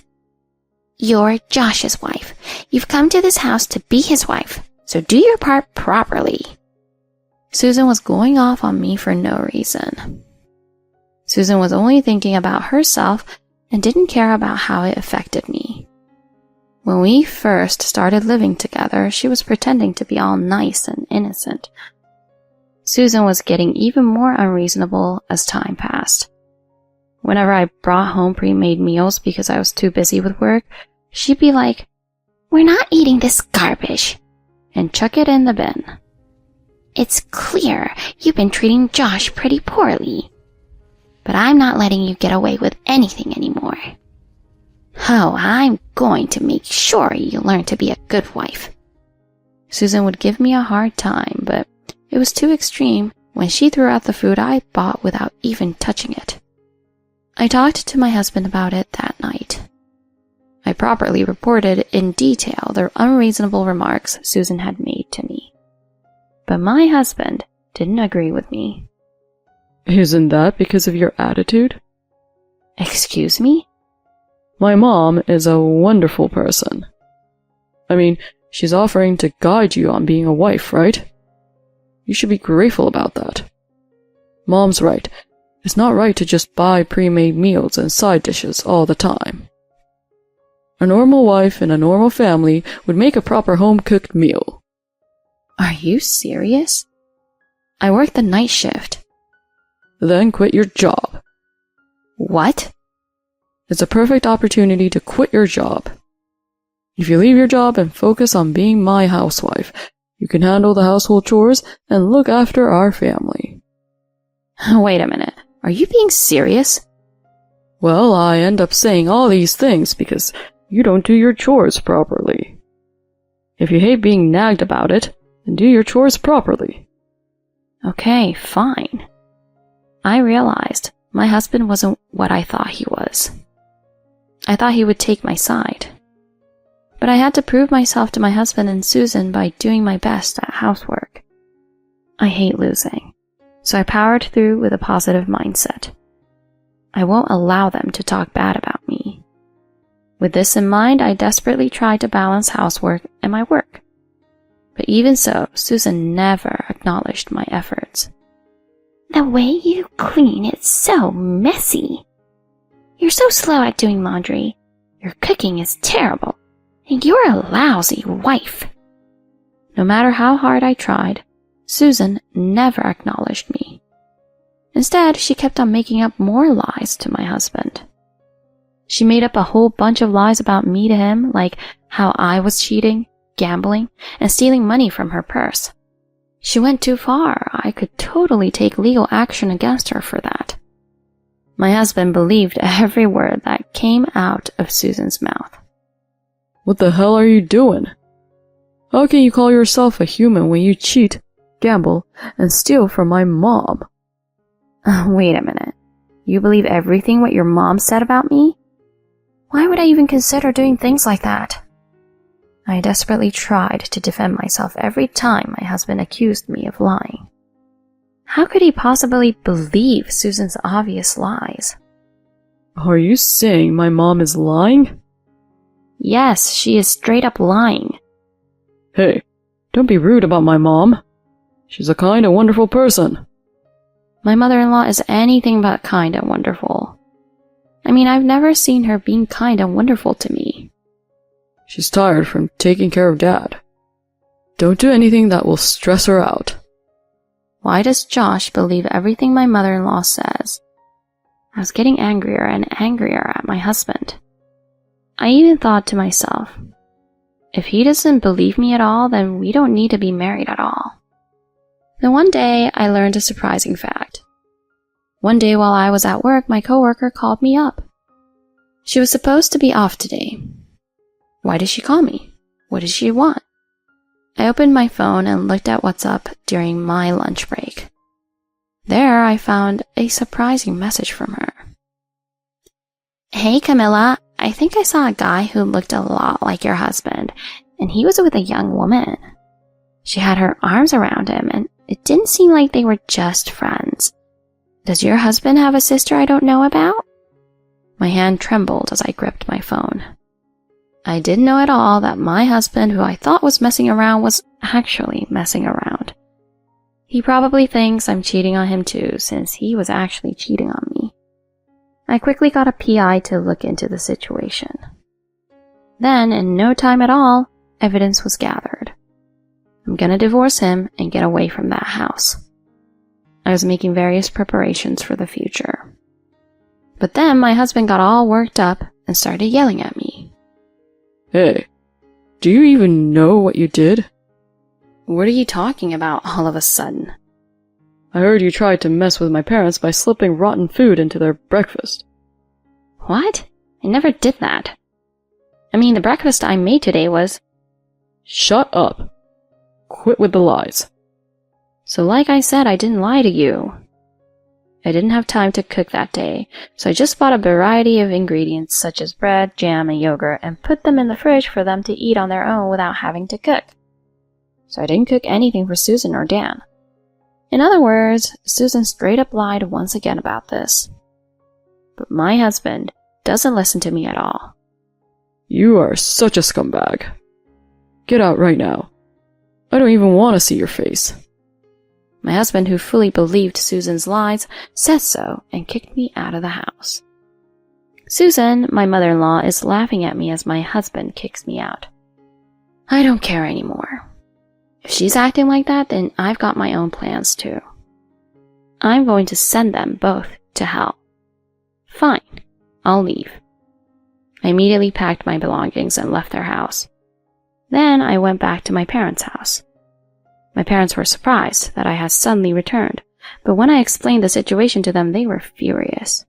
You're Josh's wife. You've come to this house to be his wife, so do your part properly. Susan was going off on me for no reason. Susan was only thinking about herself and didn't care about how it affected me. When we first started living together, she was pretending to be all nice and innocent. Susan was getting even more unreasonable as time passed. Whenever I brought home pre-made meals because I was too busy with work, she'd be like, "We're not eating this garbage," and chuck it in the bin. "It's clear you've been treating Josh pretty poorly, but I'm not letting you get away with anything anymore." Oh, I'm going to make sure you learn to be a good wife. Susan would give me a hard time, but it was too extreme when she threw out the food I bought without even touching it. I talked to my husband about it that night. I properly reported in detail the unreasonable remarks Susan had made to me. But my husband didn't agree with me. Isn't that because of your attitude? Excuse me? My mom is a wonderful person. I mean, she's offering to guide you on being a wife, right? You should be grateful about that. Mom's right. It's not right to just buy pre-made meals and side dishes all the time. A normal wife in a normal family would make a proper home-cooked meal. Are you serious? I work the night shift. Then quit your job. What? It's a perfect opportunity to quit your job. If you leave your job and focus on being my housewife, you can handle the household chores and look after our family. Wait a minute. Are you being serious? Well, I end up saying all these things because you don't do your chores properly. If you hate being nagged about it, then do your chores properly. Okay, fine. I realized my husband wasn't what I thought he was. I thought he would take my side. But I had to prove myself to my husband and Susan by doing my best at housework. I hate losing, so I powered through with a positive mindset. I won't allow them to talk bad about me. With this in mind, I desperately tried to balance housework and my work. But even so, Susan never acknowledged my efforts. The way you clean is so messy. You're so slow at doing laundry. Your cooking is terrible. And you're a lousy wife. No matter how hard I tried, Susan never acknowledged me. Instead, she kept on making up more lies to my husband. She made up a whole bunch of lies about me to him, like how I was cheating, gambling, and stealing money from her purse. She went too far. I could totally take legal action against her for that. My husband believed every word that came out of Susan's mouth. What the hell are you doing? How can you call yourself a human when you cheat, gamble, and steal from my mom? Wait a minute. You believe everything what your mom said about me? Why would I even consider doing things like that? I desperately tried to defend myself every time my husband accused me of lying. How could he possibly believe Susan's obvious lies? Are you saying my mom is lying? Yes, she is straight up lying. Hey, don't be rude about my mom. She's a kind and wonderful person. My mother-in-law is anything but kind and wonderful. I mean, I've never seen her being kind and wonderful to me. She's tired from taking care of Dad. Don't do anything that will stress her out. Why does Josh believe everything my mother-in-law says? I was getting angrier and angrier at my husband. I even thought to myself, if he doesn't believe me at all, then we don't need to be married at all. Then one day, I learned a surprising fact. One day while I was at work, my coworker called me up. She was supposed to be off today. Why did she call me? What did she want? I opened my phone and looked at what's up during my lunch break. There, I found a surprising message from her. Hey, Camilla, I think I saw a guy who looked a lot like your husband, and he was with a young woman. She had her arms around him, and it didn't seem like they were just friends. Does your husband have a sister I don't know about? My hand trembled as I gripped my phone. I didn't know at all that my husband, who I thought was messing around, was actually messing around. He probably thinks I'm cheating on him too, since he was actually cheating on me. I quickly got a PI to look into the situation. Then, in no time at all, evidence was gathered. I'm gonna divorce him and get away from that house. I was making various preparations for the future. But then my husband got all worked up and started yelling at me. Hey, do you even know what you did? What are you talking about all of a sudden? I heard you tried to mess with my parents by slipping rotten food into their breakfast. What? I never did that. I mean, the breakfast I made today was... Shut up. Quit with the lies. So like I said, I didn't lie to you. I didn't have time to cook that day, so I just bought a variety of ingredients such as bread, jam, and yogurt and put them in the fridge for them to eat on their own without having to cook. So I didn't cook anything for Susan or Dan. In other words, Susan straight up lied once again about this. But my husband doesn't listen to me at all. You are such a scumbag. Get out right now. I don't even want to see your face. My husband, who fully believed Susan's lies, said so and kicked me out of the house. Susan, my mother-in-law, is laughing at me as my husband kicks me out. I don't care anymore. If she's acting like that, then I've got my own plans too. I'm going to send them both to hell. Fine, I'll leave. I immediately packed my belongings and left their house. Then I went back to my parents' house. My parents were surprised that I had suddenly returned, but when I explained the situation to them, they were furious.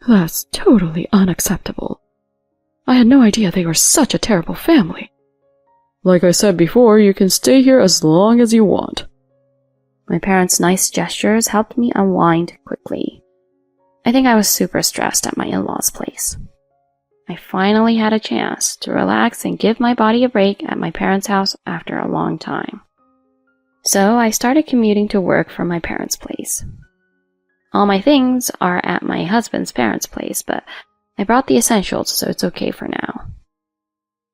That's totally unacceptable. I had no idea they were such a terrible family. Like I said before, you can stay here as long as you want. My parents' nice gestures helped me unwind quickly. I think I was super stressed at my in-laws' place. I finally had a chance to relax and give my body a break at my parents' house after a long time. So I started commuting to work from my parents' place. All my things are at my husband's parents' place, but I brought the essentials, so it's okay for now.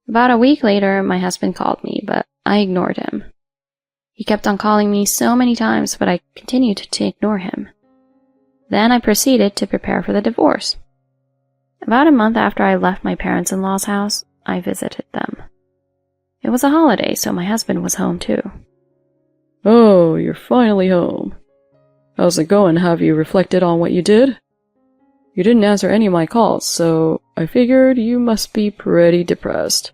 About a week later, my husband called me, but I ignored him. He kept on calling me so many times, but I continued to ignore him. Then I proceeded to prepare for the divorce. About a month after I left my parents-in-law's house, I visited them. It was a holiday, so my husband was home too. Oh, you're finally home. How's it going? Have you reflected on what you did? You didn't answer any of my calls, so I figured you must be pretty depressed.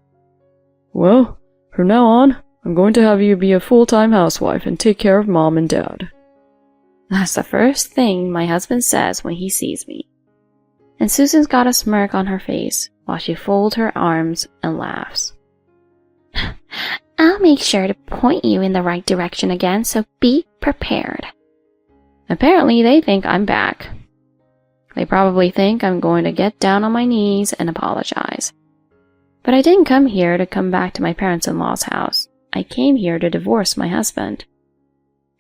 Well, from now on, I'm going to have you be a full-time housewife and take care of Mom and Dad. That's the first thing my husband says when he sees me. And Susan's got a smirk on her face while she folds her arms and laughs. I'll make sure to point you in the right direction again, so be prepared. Apparently, they think I'm back. They probably think I'm going to get down on my knees and apologize. But I didn't come here to come back to my parents-in-law's house. I came here to divorce my husband.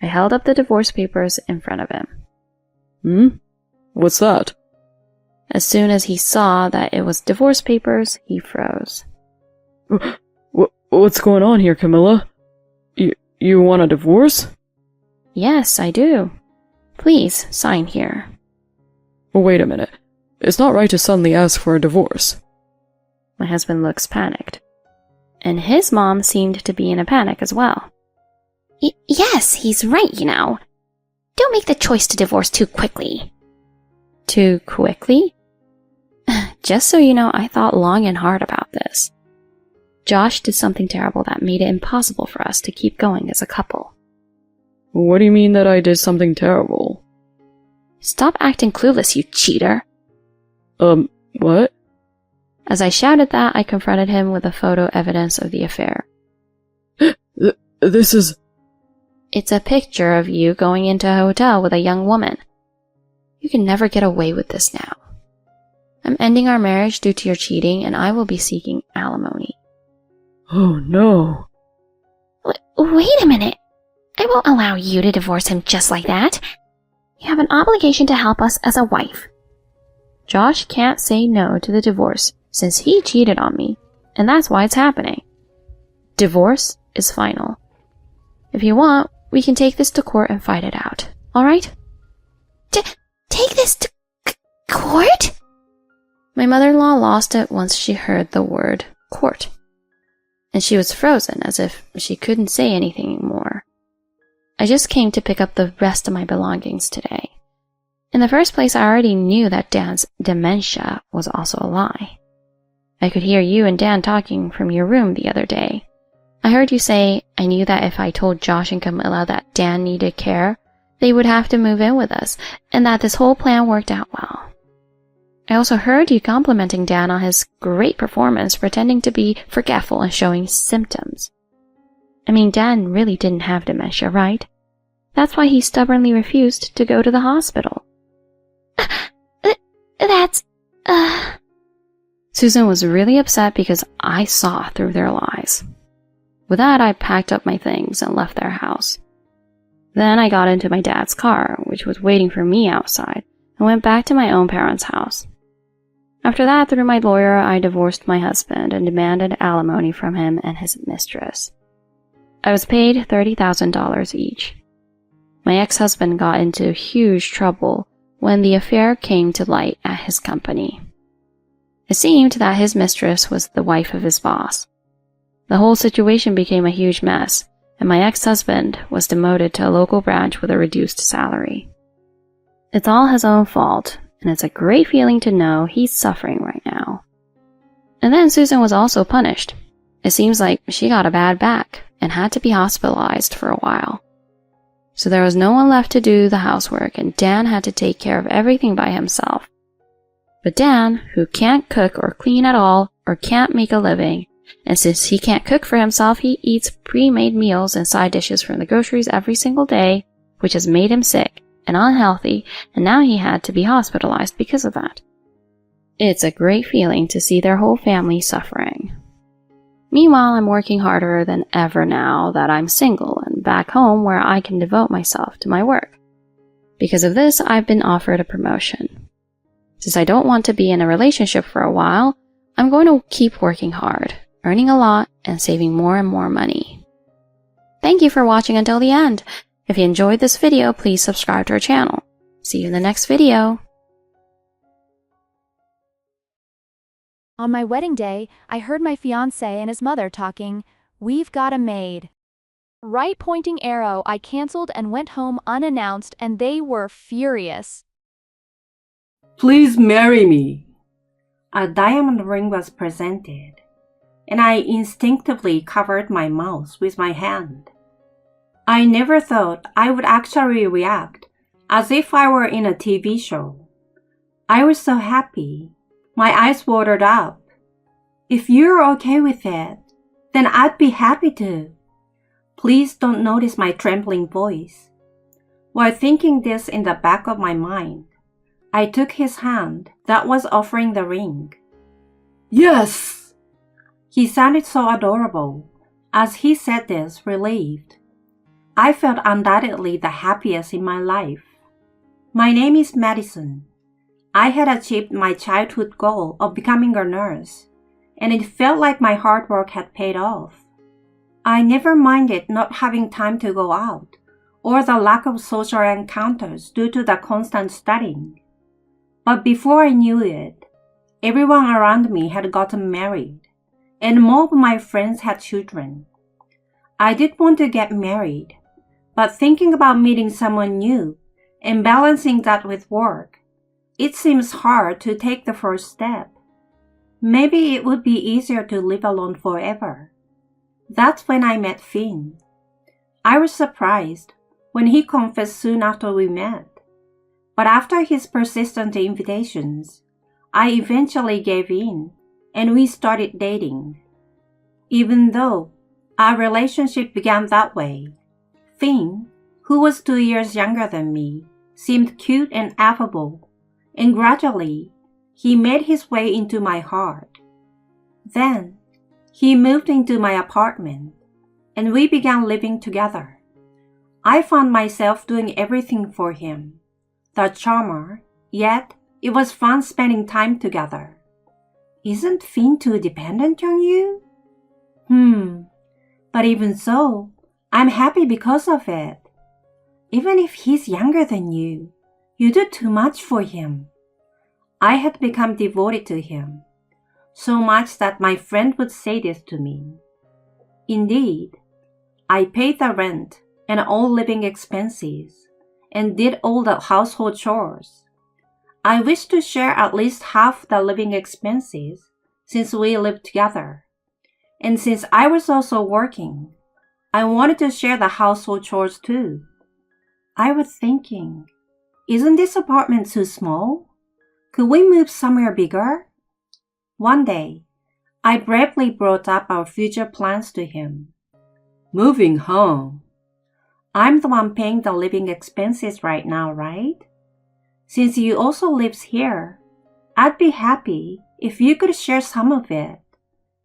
I held up the divorce papers in front of him. What's that? As soon as he saw that it was divorce papers, he froze. What's going on here, Camilla? You want a divorce? Yes, I do. Please, sign here. Wait a minute. It's not right to suddenly ask for a divorce. My husband looks panicked. And his mom seemed to be in a panic as well. Yes, he's right, you know. Don't make the choice to divorce too quickly. Too quickly? Just so you know, I thought long and hard about this. Josh did something terrible that made it impossible for us to keep going as a couple. What do you mean that I did something terrible? Stop acting clueless, you cheater. What? As I shouted that, I confronted him with a photo evidence of the affair. This is... It's a picture of you going into a hotel with a young woman. You can never get away with this now. I'm ending our marriage due to your cheating, and I will be seeking alimony. Oh no. Wait a minute. I won't allow you to divorce him just like that. You have an obligation to help us as a wife. Josh can't say no to the divorce since he cheated on me, and that's why it's happening. Divorce is final. If you want, we can take this to court and fight it out. Alright? Take this to court? My mother-in-law lost it once she heard the word court. And she was frozen as if she couldn't say anything more. I just came to pick up the rest of my belongings today. In the first place, I already knew that Dan's dementia was also a lie. I could hear you and Dan talking from your room the other day. I heard you say, I knew that if I told Josh and Camilla that Dan needed care, they would have to move in with us, and that this whole plan worked out well. I also heard you complimenting Dan on his great performance, pretending to be forgetful and showing symptoms. I mean, Dan really didn't have dementia, right? That's why he stubbornly refused to go to the hospital. Susan was really upset because I saw through their lies. With that, I packed up my things and left their house. Then I got into my dad's car, which was waiting for me outside, and went back to my own parents' house. After that, through my lawyer, I divorced my husband and demanded alimony from him and his mistress. I was paid $30,000 each. My ex-husband got into huge trouble when the affair came to light at his company. It seemed that his mistress was the wife of his boss. The whole situation became a huge mess, and my ex-husband was demoted to a local branch with a reduced salary. It's all his own fault, and it's a great feeling to know he's suffering right now. And then Susan was also punished. It seems like she got a bad back and had to be hospitalized for a while. So there was no one left to do the housework, and Dan had to take care of everything by himself. But Dan, who can't cook or clean at all, or can't make a living, and since he can't cook for himself, he eats pre-made meals and side dishes from the groceries every single day, which has made him sick and unhealthy, and now he had to be hospitalized because of that. It's a great feeling to see their whole family suffering. Meanwhile, I'm working harder than ever now that I'm single and back home where I can devote myself to my work. Because of this, I've been offered a promotion. Since I don't want to be in a relationship for a while, I'm going to keep working hard, earning a lot, and saving more and more money. Thank you for watching until the end. If you enjoyed this video, please subscribe to our channel. See you in the next video. On my wedding day, I heard my fiancé and his mother talking. We've got a maid. Right pointing arrow, I canceled and went home unannounced, and they were furious. Please marry me. A diamond ring was presented, and I instinctively covered my mouth with my hand. I never thought I would actually react as if I were in a TV show. I was so happy. My eyes watered up. If you're okay with it, then I'd be happy to. Please don't notice my trembling voice. While thinking this in the back of my mind, I took his hand that was offering the ring. Yes! He sounded so adorable as he said this, relieved. I felt undoubtedly the happiest in my life. My name is Madison. I had achieved my childhood goal of becoming a nurse, and it felt like my hard work had paid off. I never minded not having time to go out, or the lack of social encounters due to the constant studying. But before I knew it, everyone around me had gotten married, and more of my friends had children. I did want to get married, but thinking about meeting someone new and balancing that with work, it seems hard to take the first step. Maybe it would be easier to live alone forever. That's when I met Finn. I was surprised when he confessed soon after we met. But after his persistent invitations, I eventually gave in and we started dating. Even though our relationship began that way, Finn, who was 2 years younger than me, seemed cute and affable, and gradually he made his way into my heart. Then he moved into my apartment and we began living together. I found myself doing everything for him, the charmer, yet it was fun spending time together. Isn't Finn too dependent on you? But even so, I'm happy because of it. Even if he's younger than you, you do too much for him. I had become devoted to him, so much that my friend would say this to me. Indeed, I paid the rent and all living expenses, and did all the household chores. I wished to share at least half the living expenses since we lived together. And since I was also working, I wanted to share the household chores too. I was thinking, isn't this apartment too small? Could we move somewhere bigger? One day, I bravely brought up our future plans to him. Moving home. I'm the one paying the living expenses right now, right? Since you also lives here, I'd be happy if you could share some of it.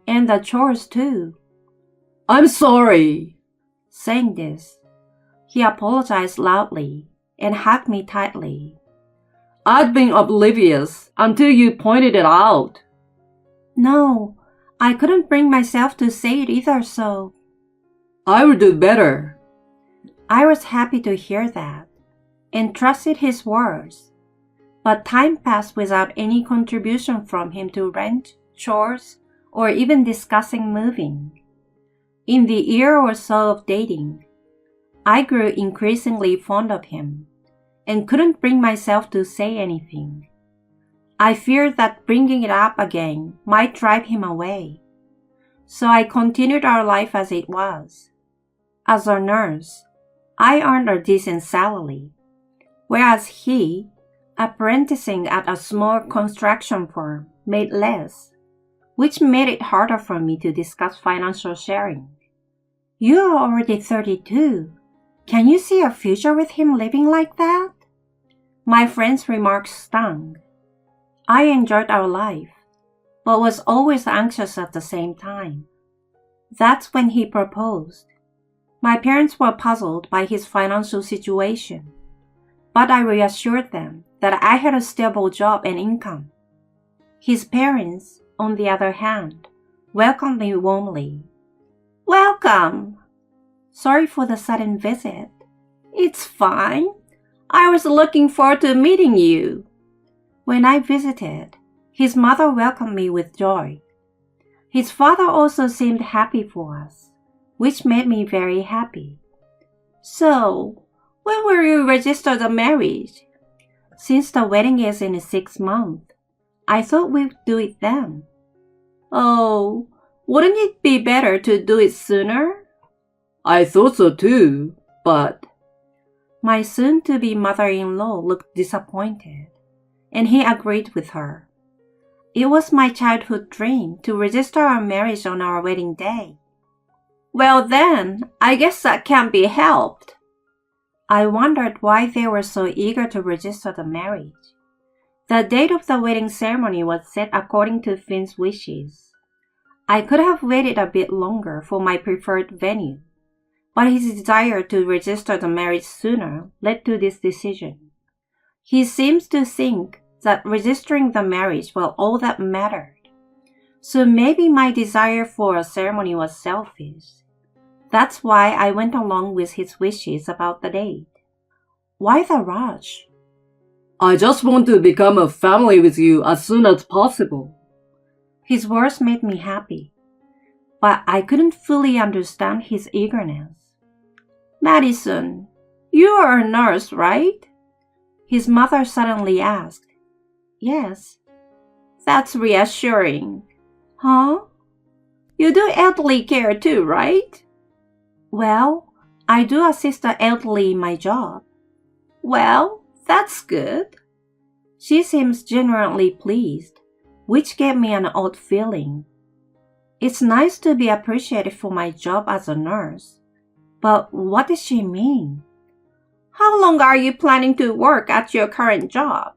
And the chores too. I'm sorry. Saying this, he apologized loudly and hugged me tightly. I'd been oblivious until you pointed it out. No, I couldn't bring myself to say it either, so... I will do better. I was happy to hear that and trusted his words. But time passed without any contribution from him to rent, chores, or even discussing moving. In the year or so of dating, I grew increasingly fond of him and couldn't bring myself to say anything. I feared that bringing it up again might drive him away. So I continued our life as it was. As a nurse, I earned a decent salary, whereas he, apprenticing at a small construction firm, made less, which made it harder for me to discuss financial sharing. You are already 32. Can you see a future with him living like that? My friend's remarks stung. I enjoyed our life, but was always anxious at the same time. That's when he proposed. My parents were puzzled by his financial situation, but I reassured them that I had a stable job and income. His parents, on the other hand, welcomed me warmly. Welcome! Sorry for the sudden visit. It's fine. I was looking forward to meeting you. When I visited, his mother welcomed me with joy. His father also seemed happy for us, which made me very happy. So, when will you register the marriage? Since the wedding is in 6 months, I thought we'd do it then. Oh, wouldn't it be better to do it sooner? I thought so too, but... My soon-to-be mother-in-law looked disappointed, and he agreed with her. It was my childhood dream to register our marriage on our wedding day. Well then, I guess that can't be helped. I wondered why they were so eager to register the marriage. The date of the wedding ceremony was set according to Finn's wishes. I could have waited a bit longer for my preferred venue, but his desire to register the marriage sooner led to this decision. He seems to think that registering the marriage was all that mattered. So maybe my desire for a ceremony was selfish. That's why I went along with his wishes about the date. Why the rush? I just want to become a family with you as soon as possible. His words made me happy, but I couldn't fully understand his eagerness. Madison, you are a nurse, right? His mother suddenly asked. Yes. That's reassuring. Huh? You do elderly care too, right? Well, I do assist the elderly in my job. Well, that's good. She seems genuinely pleased, which gave me an odd feeling. It's nice to be appreciated for my job as a nurse, but what does she mean? How long are you planning to work at your current job?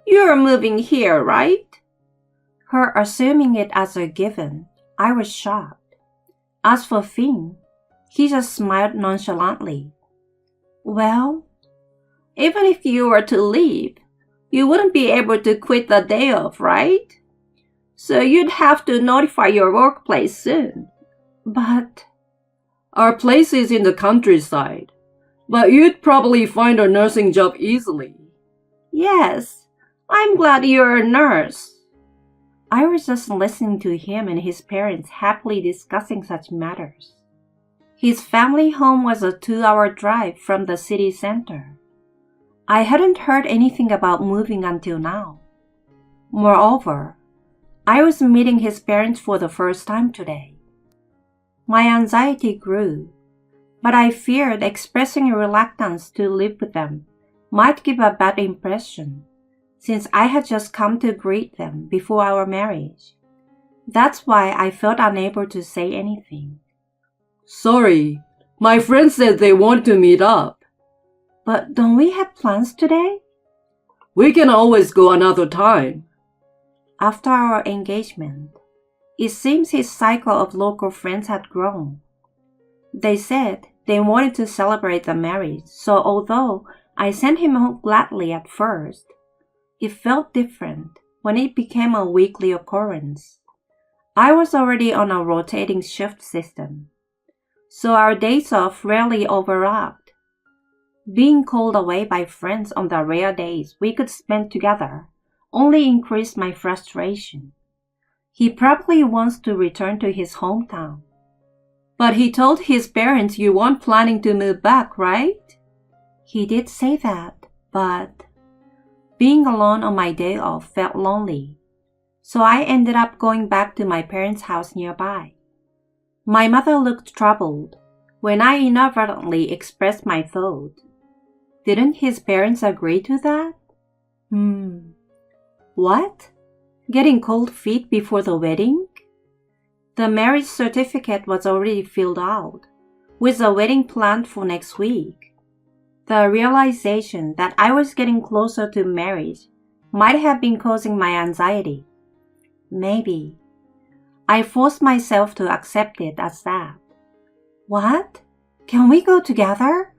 You're moving here, right? Her assuming it as a given, I was shocked. As for Finn, he just smiled nonchalantly. Well, even if you were to leave, you wouldn't be able to quit the day off, right? So you'd have to notify your workplace soon. But... Our place is in the countryside, but you'd probably find a nursing job easily. Yes, I'm glad you're a nurse. I was just listening to him and his parents happily discussing such matters. His family home was a 2-hour drive from the city center. I hadn't heard anything about moving until now. Moreover, I was meeting his parents for the first time today. My anxiety grew, but I feared expressing a reluctance to live with them might give a bad impression, since I had just come to greet them before our marriage. That's why I felt unable to say anything. Sorry, my friends said they want to meet up. But don't we have plans today? We can always go another time. After our engagement, it seems his cycle of local friends had grown. They said they wanted to celebrate the marriage, so although I sent him home gladly at first, it felt different when it became a weekly occurrence. I was already on a rotating shift system, so our days off rarely overlapped. Being called away by friends on the rare days we could spend together only increased my frustration. He probably wants to return to his hometown. But he told his parents you weren't planning to move back, right? He did say that, but being alone on my day off felt lonely, so I ended up going back to my parents' house nearby. My mother looked troubled when I inadvertently expressed my thought. Didn't his parents agree to that? What? Getting cold feet before the wedding? The marriage certificate was already filled out, with a wedding planned for next week. The realization that I was getting closer to marriage might have been causing my anxiety. Maybe. I forced myself to accept it as that. What? Can we go together?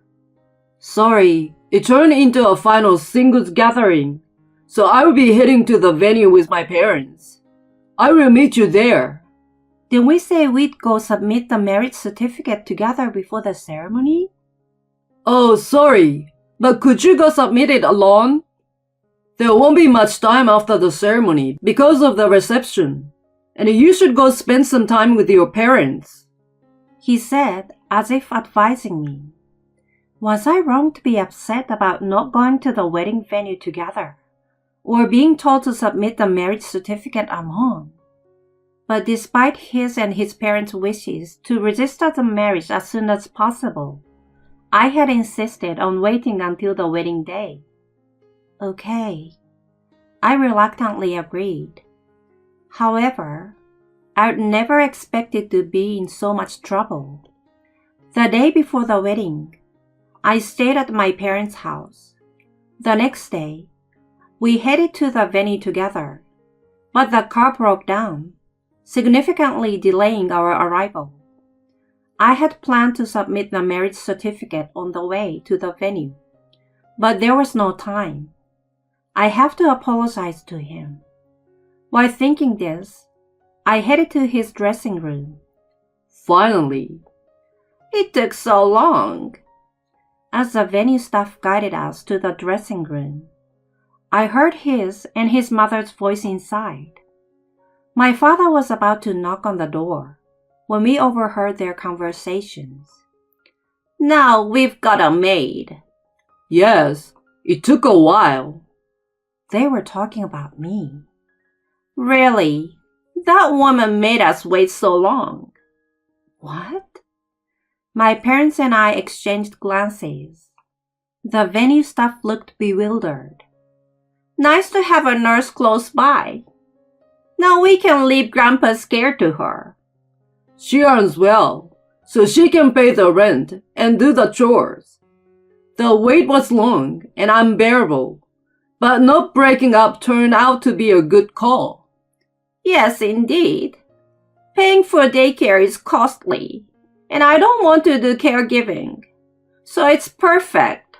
Sorry, it turned into a final singles gathering, so I will be heading to the venue with my parents. I will meet you there. Didn't we say we'd go submit the marriage certificate together before the ceremony? Oh, sorry, but could you go submit it alone? There won't be much time after the ceremony because of the reception, and you should go spend some time with your parents, he said, as if advising me. Was I wrong to be upset about not going to the wedding venue together, or being told to submit the marriage certificate alone? But despite his and his parents' wishes to register the marriage as soon as possible, I had insisted on waiting until the wedding day. Okay, I reluctantly agreed. However, I'd never expected to be in so much trouble. The day before the wedding, I stayed at my parents' house. The next day, we headed to the venue together, but the car broke down, significantly delaying our arrival. I had planned to submit the marriage certificate on the way to the venue, but there was no time. I have to apologize to him. While thinking this, I headed to his dressing room. Finally. It took so long. As the venue staff guided us to the dressing room, I heard his and his mother's voice inside. My father was about to knock on the door when we overheard their conversations. Now we've got a maid. Yes, it took a while. They were talking about me. Really? That woman made us wait so long. What? My parents and I exchanged glances. The venue staff looked bewildered. Nice to have a nurse close by. Now we can leave Grandpa scared to her. She earns well, so she can pay the rent and do the chores. The wait was long and unbearable, but not breaking up turned out to be a good call. Yes, indeed. Paying for daycare is costly, and I don't want to do caregiving, so it's perfect.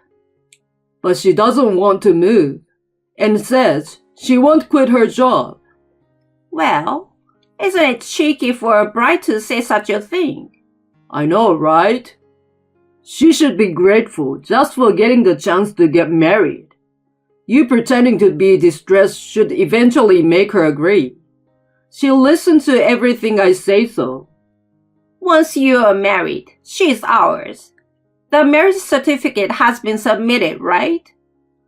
But she doesn't want to move, and says she won't quit her job. Well, isn't it cheeky for a bride to say such a thing? I know, right? She should be grateful just for getting the chance to get married. You pretending to be distressed should eventually make her agree. She'll listen to everything I say so. Once you are married, she's ours. The marriage certificate has been submitted, right?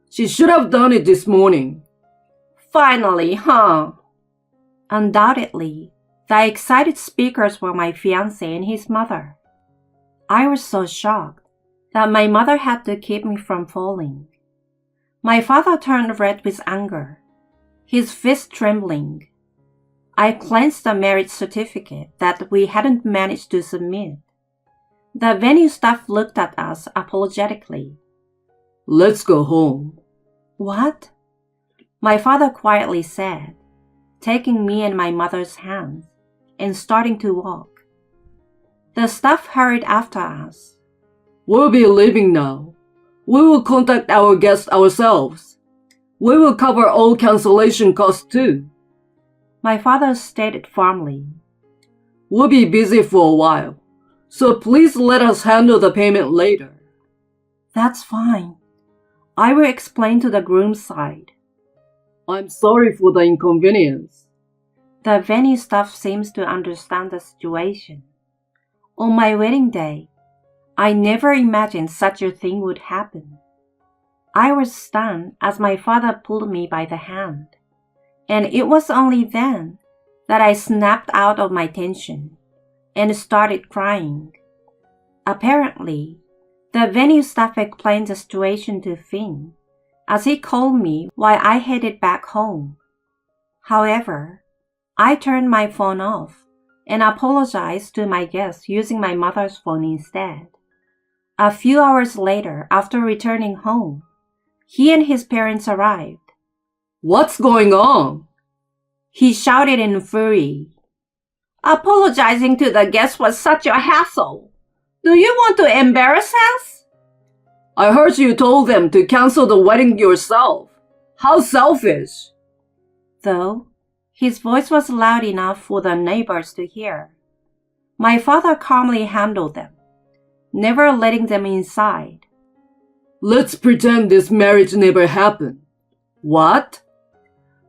She should have done it this morning. Finally, huh? Undoubtedly, the excited speakers were my fiancé and his mother. I was so shocked that my mother had to keep me from falling. My father turned red with anger, his fist trembling. I clenched the marriage certificate that we hadn't managed to submit. The venue staff looked at us apologetically. Let's go home. What? My father quietly said, taking me and my mother's hands and starting to walk. The staff hurried after us. We'll be leaving now. We will contact our guests ourselves. We will cover all cancellation costs too. My father stated firmly. We'll be busy for a while, so please let us handle the payment later. That's fine. I will explain to the groom's side. I'm sorry for the inconvenience. The venue staff seems to understand the situation. On my wedding day, I never imagined such a thing would happen. I was stunned as my father pulled me by the hand, and it was only then that I snapped out of my tension and started crying. Apparently, the venue staff explained the situation to Finn as he called me while I headed back home. However, I turned my phone off and apologized to my guests using my mother's phone instead. A few hours later, after returning home, he and his parents arrived. What's going on? He shouted in fury. Apologizing to the guests was such a hassle. Do you want to embarrass us? I heard you told them to cancel the wedding yourself. How selfish. Though, his voice was loud enough for the neighbors to hear. My father calmly handled them, never letting them inside. Let's pretend this marriage never happened. What?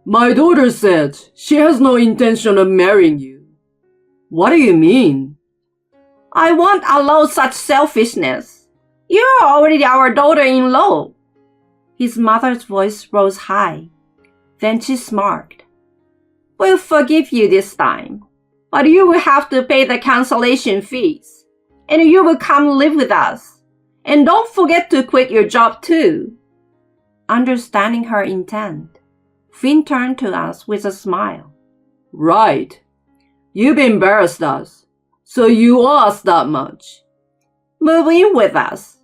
My daughter said she has no intention of marrying you. What do you mean? I won't allow such selfishness. You are already our daughter-in-law. His mother's voice rose high. Then she smirked. We'll forgive you this time, but you will have to pay the cancellation fees, and you will come live with us. And don't forget to quit your job too. Understanding her intent, Finn turned to us with a smile. Right. You've embarrassed us, so you owe us that much. Move in with us,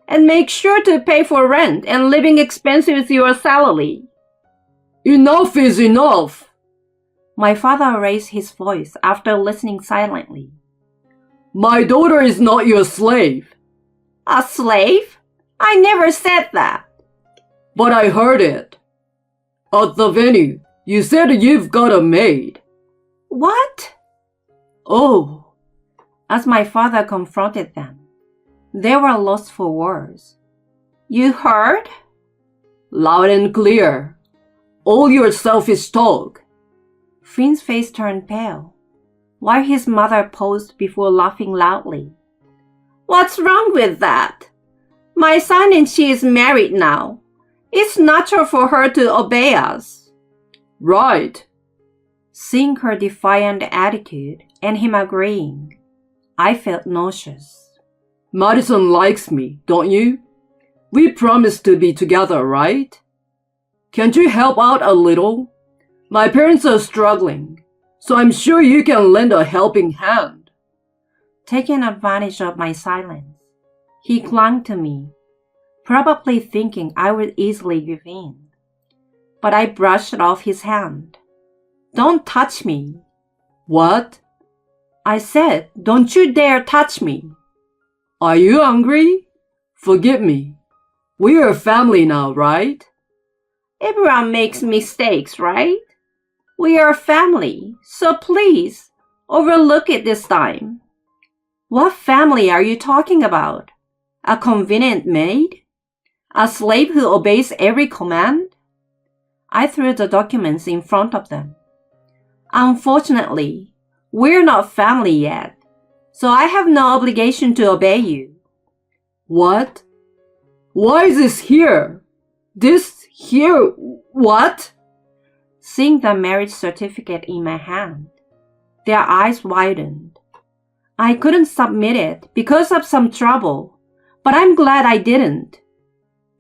and make sure to pay for rent and living expenses with your salary. Enough is enough. My father raised his voice after listening silently. My daughter is not your slave. A slave? I never said that. But I heard it. At the venue, you said you've got a maid. What? Oh. As my father confronted them, they were lost for words. You heard? Loud and clear. All your selfish talk. Finn's face turned pale, while his mother paused before laughing loudly. What's wrong with that? My son and she is married now. It's natural for her to obey us. Right. Seeing her defiant attitude and him agreeing, I felt nauseous. Madison likes me, don't you? We promised to be together, right? Can't you help out a little? My parents are struggling, so I'm sure you can lend a helping hand. Taking advantage of my silence, he clung to me, probably thinking I would easily give in. But I brushed off his hand. Don't touch me. What? I said, don't you dare touch me. Are you angry? Forgive me. We are family now, right? Everyone makes mistakes, right? We are family, so please, overlook it this time. What family are you talking about? A convenient maid? A slave who obeys every command? I threw the documents in front of them. Unfortunately, we're not family yet, so I have no obligation to obey you. What? Why is this here? This here, what? Seeing the marriage certificate in my hand, their eyes widened. I couldn't submit it because of some trouble, but I'm glad I didn't.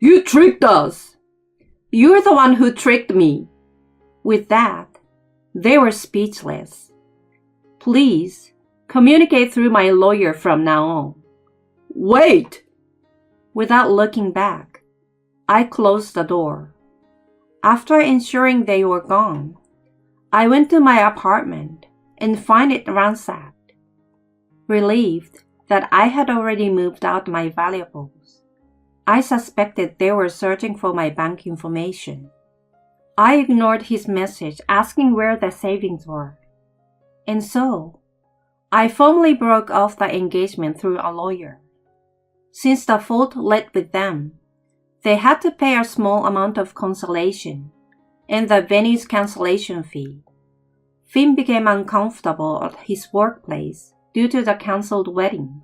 You tricked us. You're the one who tricked me. With that, they were speechless. Please, communicate through my lawyer from now on. Wait! Without looking back, I closed the door. After ensuring they were gone, I went to my apartment and found it ransacked. Relieved that I had already moved out my valuables, I suspected they were searching for my bank information. I ignored his message asking where the savings were. And so, I formally broke off the engagement through a lawyer. Since the fault lay with them, they had to pay a small amount of consolation and the venue's cancellation fee. Finn became uncomfortable at his workplace due to the cancelled wedding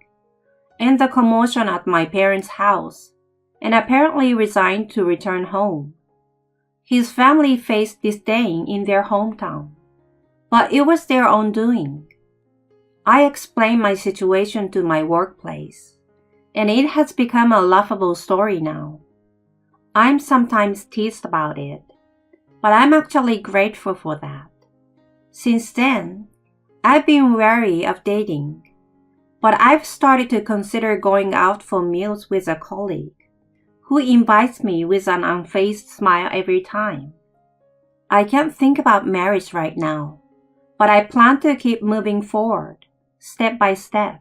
and the commotion at my parents' house, and apparently resigned to return home. His family faced disdain in their hometown, but it was their own doing. I explained my situation to my workplace, and it has become a laughable story now. I'm sometimes teased about it, but I'm actually grateful for that. Since then, I've been wary of dating, but I've started to consider going out for meals with a colleague who invites me with an unfazed smile every time. I can't think about marriage right now, but I plan to keep moving forward, step by step.